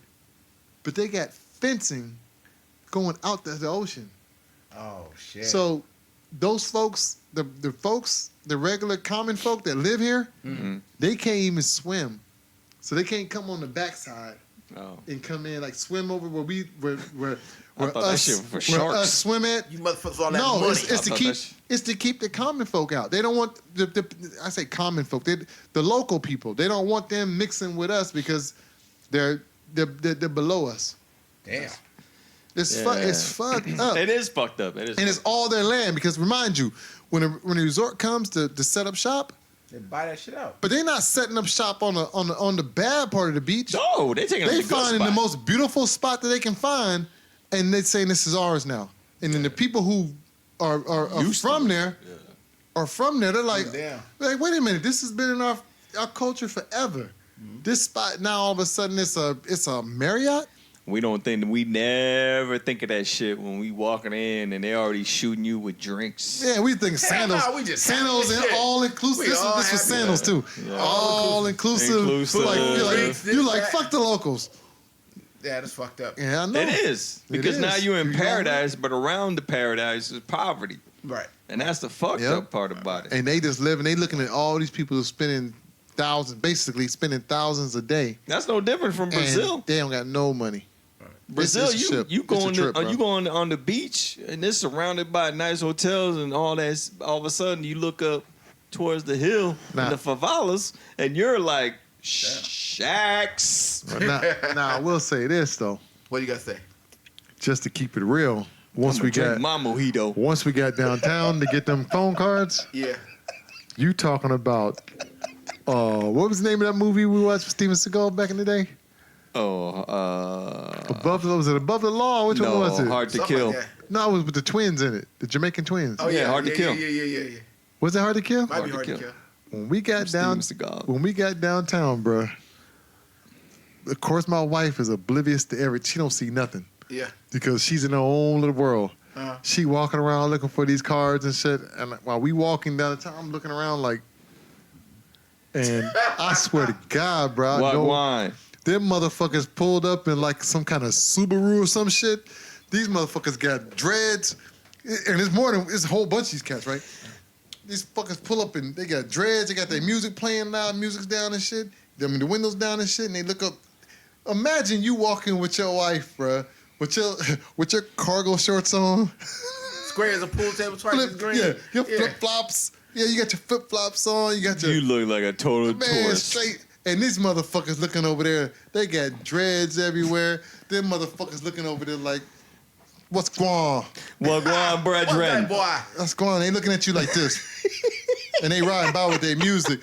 but they got fencing going out to the ocean. Oh shit. So those folks, the regular common folk that live here, Mm-hmm. they can't even swim. So they can't come on the backside Oh. and come in like swim over where thought that shit was for where sharks. us swim at. you motherfuckers all that No, money. it's to keep the common folk out. They don't want I say common folk. The local people. They don't want them mixing with us because They're below us. Damn. It's fucked up. It is fucked up. It is. And it's all their land because remind you, when a resort comes to set up shop, They buy that shit out. but they're not setting up shop on the bad part of the beach. No, they taking They the good finding the spot. most beautiful spot that they can find, and they saying this is ours now. And then the people who are Used to from it. there are from there. They're like, Damn. wait a minute, this has been in our culture forever. This spot now all of a sudden it's a Marriott. We never think of that shit when we walking in and they already shooting you with drinks. Yeah, we think Hell sandals. no, we just Sandals happy and as shit. all inclusive. We This all was happy. sandals too. Yeah. All inclusive. Inclusive. You like fuck the locals. Yeah, that's fucked up. Yeah, I know. It is. It Because now is. you're in You know paradise, but around the paradise is poverty. Right. And that's the fucked Yep. up part about it. And they just living. They looking at all these people who spending basically spending thousands a day. That's no different from Brazil. And they don't got no money. Brazil, It's a ship. you It's a going trip, bro. you going on the beach and it's surrounded by nice hotels and all that. All of a sudden, you look up towards the hill Nah. and the favelas, and you're like shacks. But now I will say this though, What do you got to say? just to keep it real. Once I'ma we drink got my mojito. downtown to get them phone cards, Yeah. you talking about what was the name of that movie we watched with Steven Seagal back in the day? Oh, Was it Above the Law? Which one was it? Hard to Something Kill. like that. No, it was with the twins in it, the Jamaican twins. Oh, Yeah, Hard to Kill. Yeah. Was it Hard to Kill? Might be hard to kill. When we got Steven Seagal. when we got downtown, bro. Of course, my wife is oblivious to everything. She don't see nothing Yeah. because she's in her own little world. Uh-huh. She walking around looking for these cards and shit. And while we walking down the town, I'm looking around like, and I swear to God, bro, I What know wine? them motherfuckers pulled up in like some kind of Subaru or some shit. These motherfuckers got dreads, and it's a whole bunch of these cats, right? These fuckers pull up and they got dreads. They got their music playing loud, music's down and shit. I mean, the windows down and shit, and they look up. Imagine you walking with your wife, bruh, with your cargo shorts on. Square as a pool table, twice as green. Yeah, your flip flops. Yeah, you got your flip flops on. You got your You look like a total man tourist. straight. And these motherfuckers looking over there, they got dreads everywhere. Them motherfuckers looking over there like, what's going on? What wine, What's brethren? that, boy? What's going on? They looking at you like this. And they riding by with their music.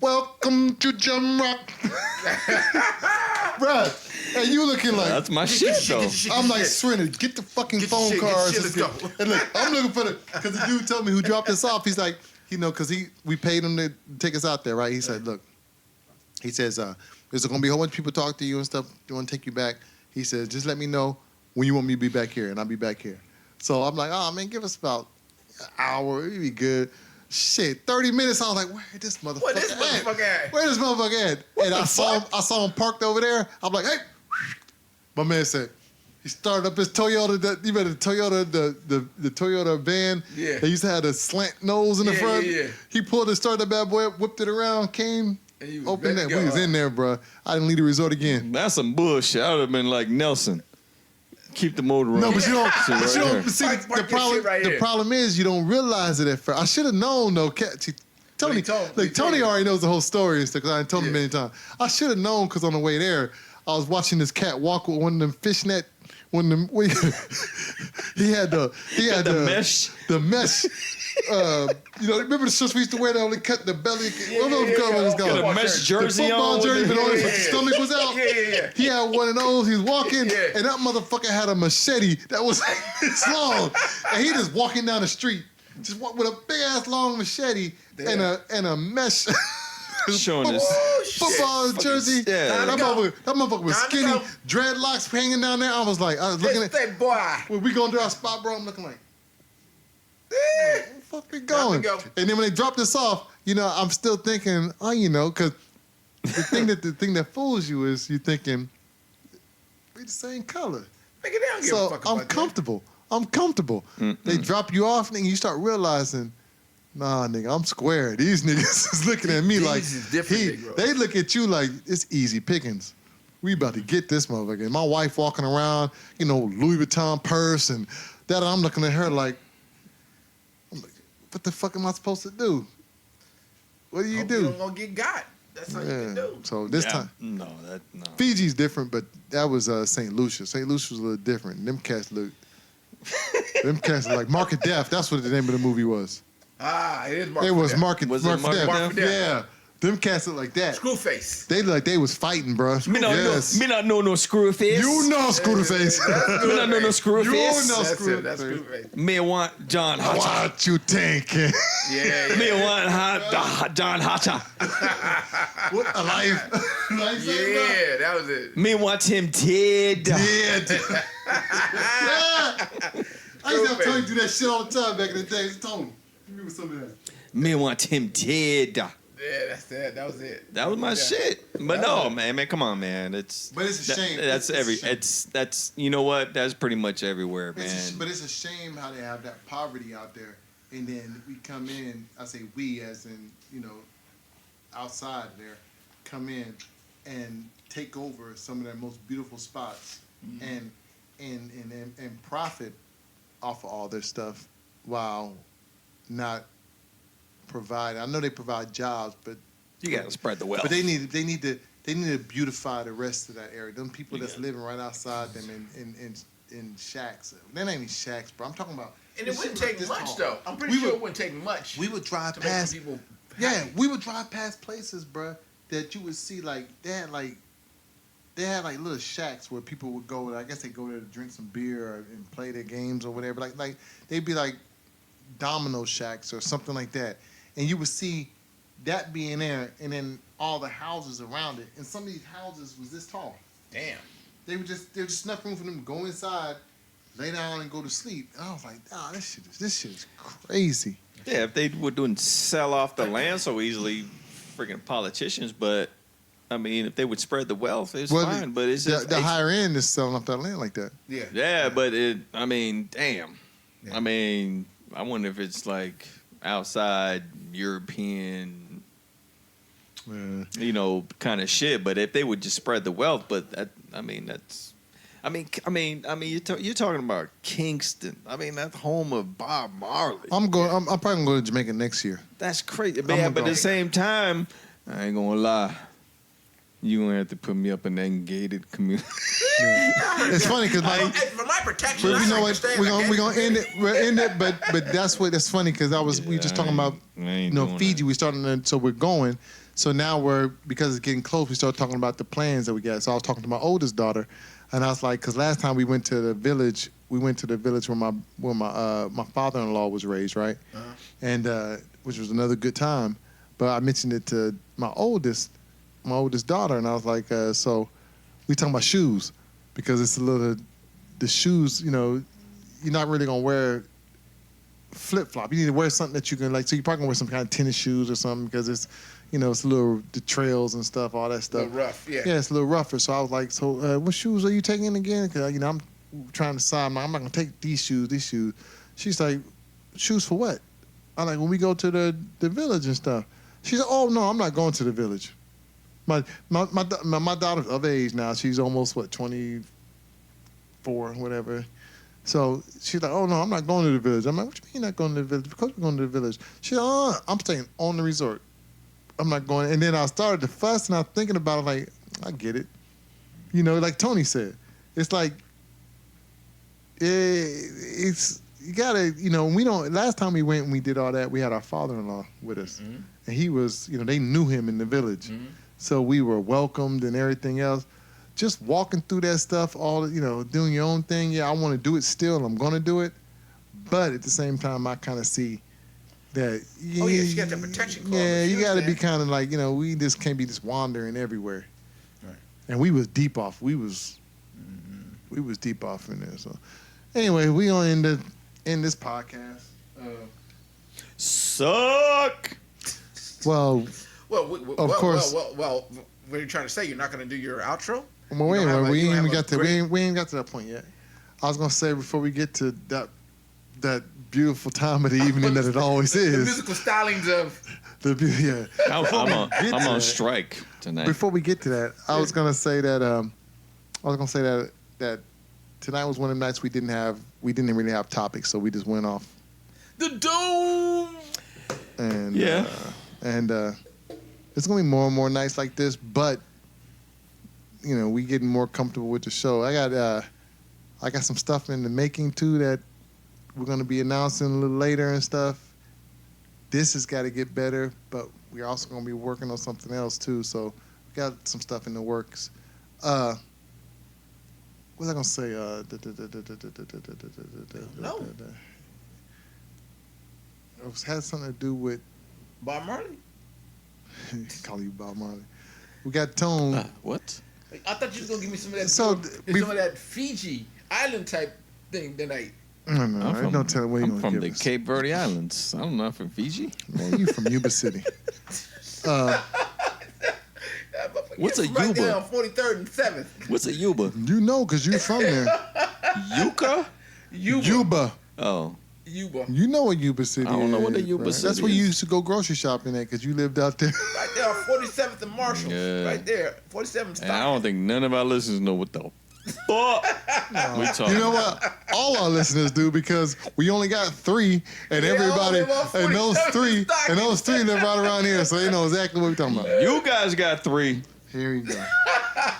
Welcome to Jamrock. Bruh. And you looking like, That's my shit, though. I'm like, Serena, get the fucking Get your phone shit, get your cards. shit, let's Let's go. And look, I'm looking for because the dude told me who dropped us off. He's like, because we paid him to take us out there, right? He said, look, he says, there's going to be a whole bunch of people talk to you and stuff. They want to take you back. He says, just let me know when you want me to be back here, and I'll be back here. So I'm like, oh, man, give us about an hour. It'd be good. Shit, 30 minutes. I was like, where this motherfucker Where this at? motherfucker at? Where this motherfucker at? And I saw him parked over there. I'm like, hey. My man said, he started up his Toyota, the Toyota van. Yeah. They used to have a slant nose in the Yeah, front. yeah. He pulled it, started that bad boy up, whipped it around, came, And you was opened ready that. to We go, was in there, bro. I didn't leave the resort again. That's some bullshit. I would have been like Nelson. Keep the motor running. No, but you don't. Shit But you right don't here. see Park the your problem. shit right The here. problem is you don't realize it at first. I should have known though. See, Tony, he told- he look, told Tony you. already knows the whole story and stuff because I told him Yeah. many times. I should have known because on the way there, I was watching this cat walk with one of them fishnet. One of them, he had the mesh. The mesh. Remember the shirts we used to wear that only cut the belly? What those yeah, colors yeah. called? Got a mesh The jersey football on. jersey, but only Yeah, the yeah. stomach was out. Yeah. He had one of those. He was walking, Yeah. and that motherfucker had a machete that was this long, and he just walking down the street, just walk with a big ass long machete and a mesh Showing this. Oh, shit. football jersey. Yeah. That motherfucker was Time to skinny, go. dreadlocks hanging down there. I was looking This at that boy. when we going to our spot, bro. I'm looking like, where the fuck we going? go. And then when they dropped us off, I'm still thinking, because the thing that fools you is you thinking we the same color. Nigga, they don't give a So fuck I'm about that. comfortable. I'm comfortable. They drop you off, and you start realizing, nah, nigga, I'm square. These niggas is looking at me These like is different, Negro. they look at you like it's easy pickings. We about to get this motherfucker. And my wife walking around, Louis Vuitton purse and that. I'm looking at her like, what the fuck am I supposed to do? What do you Hope do? You don't gonna get got. That's all you can do. So this Yeah. time, No. Fiji's different, but that was St. Lucia. St. Lucia was a little different. Them cats look like Market Death. That's what the name of the movie was. It is Mark. It was Market Was it Market Death. Market Death? Yeah. Them cats look like that. Screwface. They look like they was fighting, bro. Me not know no screw face. You know Screwface. Me not know no screw You face. know That's it. That's Screwface. Screwface. Me want John Hatcher. What you thinking? Yeah. Me want John Hatcher. What a life. Yeah, that was it. Me want him dead. Dead. I used to have Tony do that shit all the time back in the day. Tony, give me some of that. Me want him dead. Yeah, that's it. That was it. That was my shit. But no, man, come on, man. But it's a shame. That's It's a shame. that's you know what? That's pretty much everywhere, man. But it's a shame how they have that poverty out there, and then we come in. I say we, as in outside there, come in and take over some of their most beautiful spots, and profit off of all this stuff, while not provide. I know they provide jobs, but You gotta spread the wealth. But they need to beautify the rest of that area. Them people that's living right outside them in shacks. They ain't even shacks, bro. I'm talking about. And it wouldn't take much, though. I'm pretty We sure would- it wouldn't take much We would drive to make past. people Yeah, happy. we would drive past places, bro, that you would see like they had like little shacks where people would go. I guess they go there to drink some beer and play their games or whatever. Like they'd be like domino shacks or something like that, and you would see that being there, and then all the houses around it. And some of these houses was this tall. Damn. There was just enough room for them to go inside, lay down, and go to sleep. And I was like, this shit is crazy. Yeah, if they wouldn't sell off the land so easily, freaking politicians. But I mean, if they would spread the wealth, it's fine. But it's just the higher end is selling off that land like that. Yeah. yeah. But I mean, damn. Yeah. I mean, I wonder if it's like outside European, Yeah. kind of shit. But if they would just spread the wealth, but you're talking about Kingston. I mean, that's home of Bob Marley. I'm probably gonna go to Jamaica next year. That's crazy. gonna Yeah, but at go. the same time, I ain't gonna lie. You gonna have to put me up in that gated community. It's funny because For my protection, but I you know what? understand. We're gonna end it. We're end it. But that's funny because we just talking about Fiji. We starting so we're going. So now because it's getting close. We start talking about the plans that we got. So I was talking to my oldest daughter, and I was like, because last time we went to the village, where my father-in-law was raised, right? Uh-huh. And which was another good time. But I mentioned it to my oldest daughter, and I was like, so we talking about shoes because it's the shoes, you're not really gonna wear flip-flop. You need to wear something that you can so you're probably gonna wear some kind of tennis shoes or something because it's, it's a little, the trails and stuff, all that A stuff. little rough, yeah. Yeah, it's a little rougher. So I was like, so what shoes are you taking again? Because, I'm trying to decide, I'm not gonna take these shoes. She's like, shoes for what? I'm like, when we go to the village and stuff. She said, oh, no, I'm not going to the village. My daughter's of age now. She's almost, 24, whatever. So she's like, oh, no, I'm not going to the village. I'm like, what you mean you're not going to the village? Of course we're going to the village. She's like, I'm staying on the resort. I'm not going. And then I started to fuss, and I was thinking about it like, I get it. Like Tony said. It's like, it's, you got to, we don't, last time we went and we did all that, we had our father-in-law with us. Mm-hmm. And he was, they knew him in the village. Mm-hmm. So we were welcomed and everything else. Just walking through that stuff, doing your own thing. Yeah, I want to do it still. And I'm going to do it. But at the same time, I kind of see that. Oh, yeah, she got that protection clause. Yeah, you got to be understand? kind of like, we just can't be just wandering everywhere. Right. And we was deep off. We was deep off in there. So anyway, we going to end this podcast. Suck. Well, of course. Well, what are you trying to say? You're not going to do your outro? Well, wait, You don't have we you don't ain't have got a to great- we ain't got to that point yet. I was gonna say before we get to that beautiful time of the evening that it always The is. musical stylings of. Yeah. I'm on strike tonight. Before we get to that, I was gonna say that that tonight was one of the nights we didn't really have topics, so we just went off. The Dome! And Yeah. it's gonna be more and more nights like this, but you know, we getting more comfortable with the show. I got some stuff in the making too that we're gonna be announcing a little later and stuff. This has got to get better, but we're also gonna be working on something else too. So we got some stuff in the works. What was I gonna say? No. It had something to do with Bob Marley. call you Bob Marley. We got Tone. What? I thought you was gonna give me some of that. So, some of that Fiji Island type thing tonight. No, I'm ain't no telling what you I'm gonna from give the us. Cape Verde Islands. I don't know, from Fiji. Man, you from Yuba City. What's a right there Yuba? on 43rd and 7th. What's a Yuba? You know, because you're from there. Yucca? Yuba. Oh. Yuba. You know what Yuba City is. I don't know what a Yuba right? City That's where you is. used to go grocery shopping at because you lived out there. Right there on 47th and Marshall. Yeah. Right there. 47th And I don't think none of our listeners know what the fuck we talking You know what? All our listeners do because we only got 3, and They all everybody, live on and those 47th 3, Stockton. and those 3 live right around here, so they know exactly what we're talking about. You guys got 3. Here you go.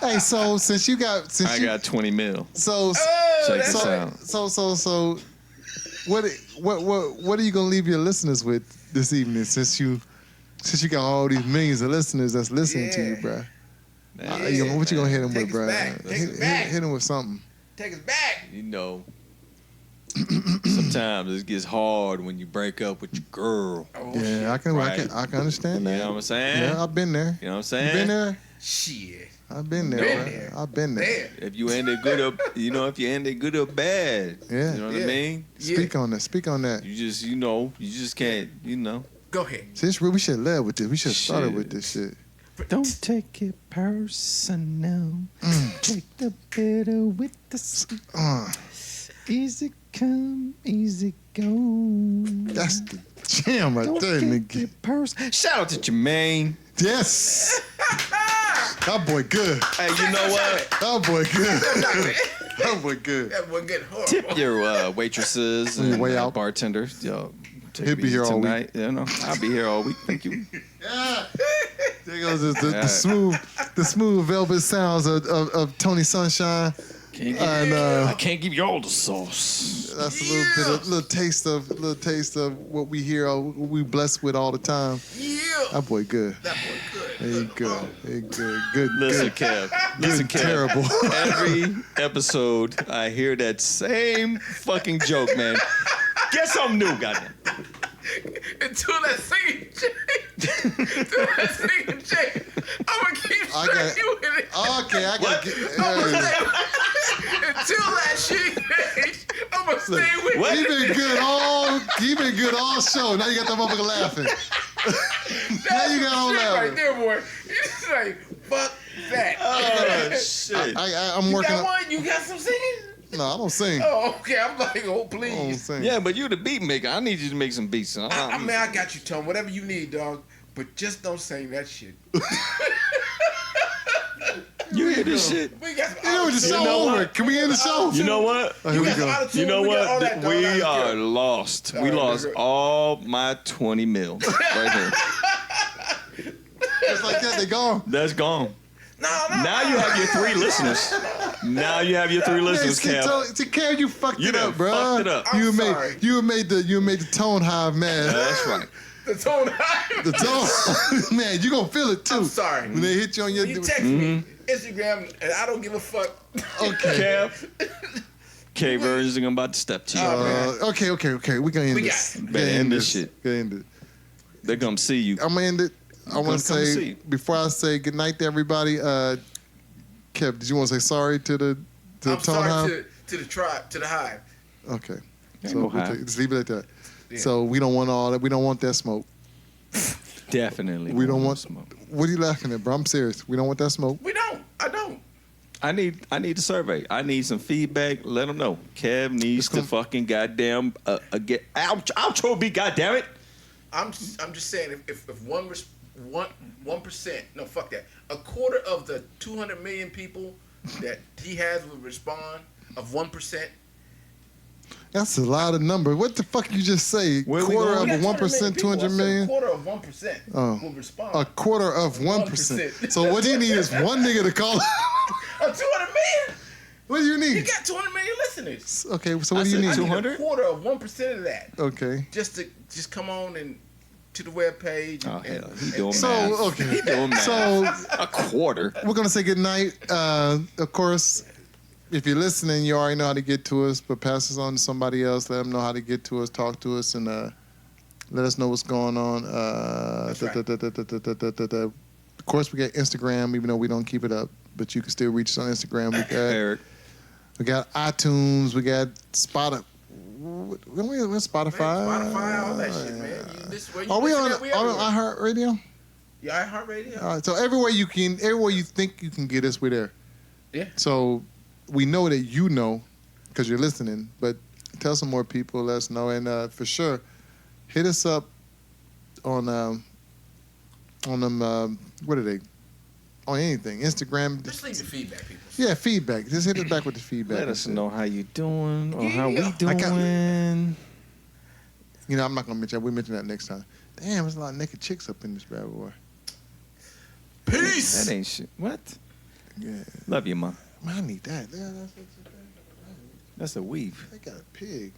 Hey, so since you got, I got 20 mil. so Check that's this so, out. so, what are you gonna leave your listeners with this evening? Since you got all these millions of listeners that's listening to you, Yeah. bruh. Man, What you gonna hit them Take with, us bruh? back. Take us back. Hit them with something. Take us back. you know, sometimes it gets hard when you break up with your girl. Oh, Yeah, I can Right. understand You that. know what I'm saying? Yeah, I've been there. You know what I'm You saying? been there? shit. I've been there. Been bruh. there. I've been there. There. If you ended good or, if you ended good or bad. Yeah. You know what I Yeah. mean? Speak on that. Speak on that. You just, you just can't, Go ahead. See, we should have led with this. We should have started Shit. with this shit. Don't take it personal. Take the bitter with the sweet. Uh, Easy come, easy go. that's the jam right Don't there, take nigga. it personal. Shout out to Jermaine. Yes. That boy good. Hey, you know what? That boy good. That boy good. That one get horrible. Tip your waitresses On your and way out. bartenders. Yo, take He'll it be easy here all week. tonight. You know, I'll be here all week. Thank you. Yeah. There goes the smooth velvet sounds of Tony Sunshine. And I can't give you all the sauce. that's a little taste of what we hear, what we blessed with all the time. Yeah. That boy good. That boy good. He good. He good. Good. Listen, good. Kev. Listen, Good. Kev. Terrible. Every episode, I hear that same fucking joke, man. Get something new, goddamn. Until that singing change. I'm gonna keep I got- straight with it. Okay, I got. Until that shit change, I'm gonna stay with What? He been good all show. Now you got that motherfucker laughing. Now you got all shit laughing. right there, boy. It's like, fuck that. Oh, shit. I'm you working. got one? You got some singing? No, I don't sing. Oh, okay. I'm like, oh, I don't please. sing. Yeah, but you the beat maker. I need you to make some beats. I mean, I got you, Tom. Whatever you need, dog. But just don't sing that shit. You hear this shit? We got some You know, the auto-tune. show know over. what? Can we end the show? You know what? Oh, here we got some go. auto-tune. You know We got all what? that, dog. I We don't are care. lost. We right, lost good. all my 20 mil right here. Just like that, they gone. That's gone. No. Now you have your 3 listeners. Now you have your 3 listeners, Kev. See, Kev, you fucked You it done up, bro. fucked it up. You I'm made sorry. you made the tone hive mad. That's right. The tone high. The tone, man, you gonna feel it too. I'm sorry. When they hit you on your. You text me, Instagram, and I don't give a fuck. Okay. Kev. K versions are about to step to you. Okay. We gonna end We this. got it. Better end this shit. Gonna end it. They're gonna see you. I'm gonna end it. I want to Come say see. before I say good night to everybody. Kev, did you want to say sorry to the I'm tone sorry hive? to the tribe, to the hive. Okay. Ain't So no we'll hive. just leave it at that. Yeah. So we don't want all that. We don't want that smoke. Definitely. We don't want. smoke. What are you laughing at, bro? I'm serious. We don't want that smoke. We don't. I don't. I need the survey. I need some feedback. Let them know. Kev needs to fucking goddamn get outro be goddamn it. I'm just saying if 1%, no, fuck that, a quarter of the 200 million people that he has would respond of 1%. That's a lot of number. What the fuck you just say? Where we Quarter going? of We a 1%, 200 million? Quarter of 1% Oh. will respond. A quarter of 1%. So what you need is one nigga to call. Of 200 million? What do you You need? got 200 million listeners. Okay, so what I do you said need? 200? A quarter of 1% of that. Okay. Just come on and to the webpage. Oh, hell, he doing So, math. okay. He doing math. So A quarter. we're gonna say goodnight. Of course, if you're listening, you already know how to get to us, but pass us on to somebody else. Let them know how to get to us, talk to us, and let us know what's going on. That's right. Of course, we got Instagram, even though we don't keep it up, but you can still reach us on Instagram. Eric. We got iTunes. We got Spotify. We're Spotify. Spotify, all that shit, man. Where you Are we listen on at, we everywhere. iHeartRadio? Yeah, iHeartRadio. All right, so everywhere you think you can get us, we're there. Yeah. So we know that you know because you're listening, but tell some more people, let us know, and for sure, hit us up on them. What are they? On anything, Instagram. Just leave your feedback, people. Yeah, feedback. Just hit us back with the feedback. Let us know how you doing or how we Yeah. doing. You know, I'm not gonna mention that. We mention that next time. Damn, there's a lot of naked chicks up in this bad boy. Peace. That ain't shit. What? Yeah, Love you, ma. man, I need that. That's a weave. They got a pig.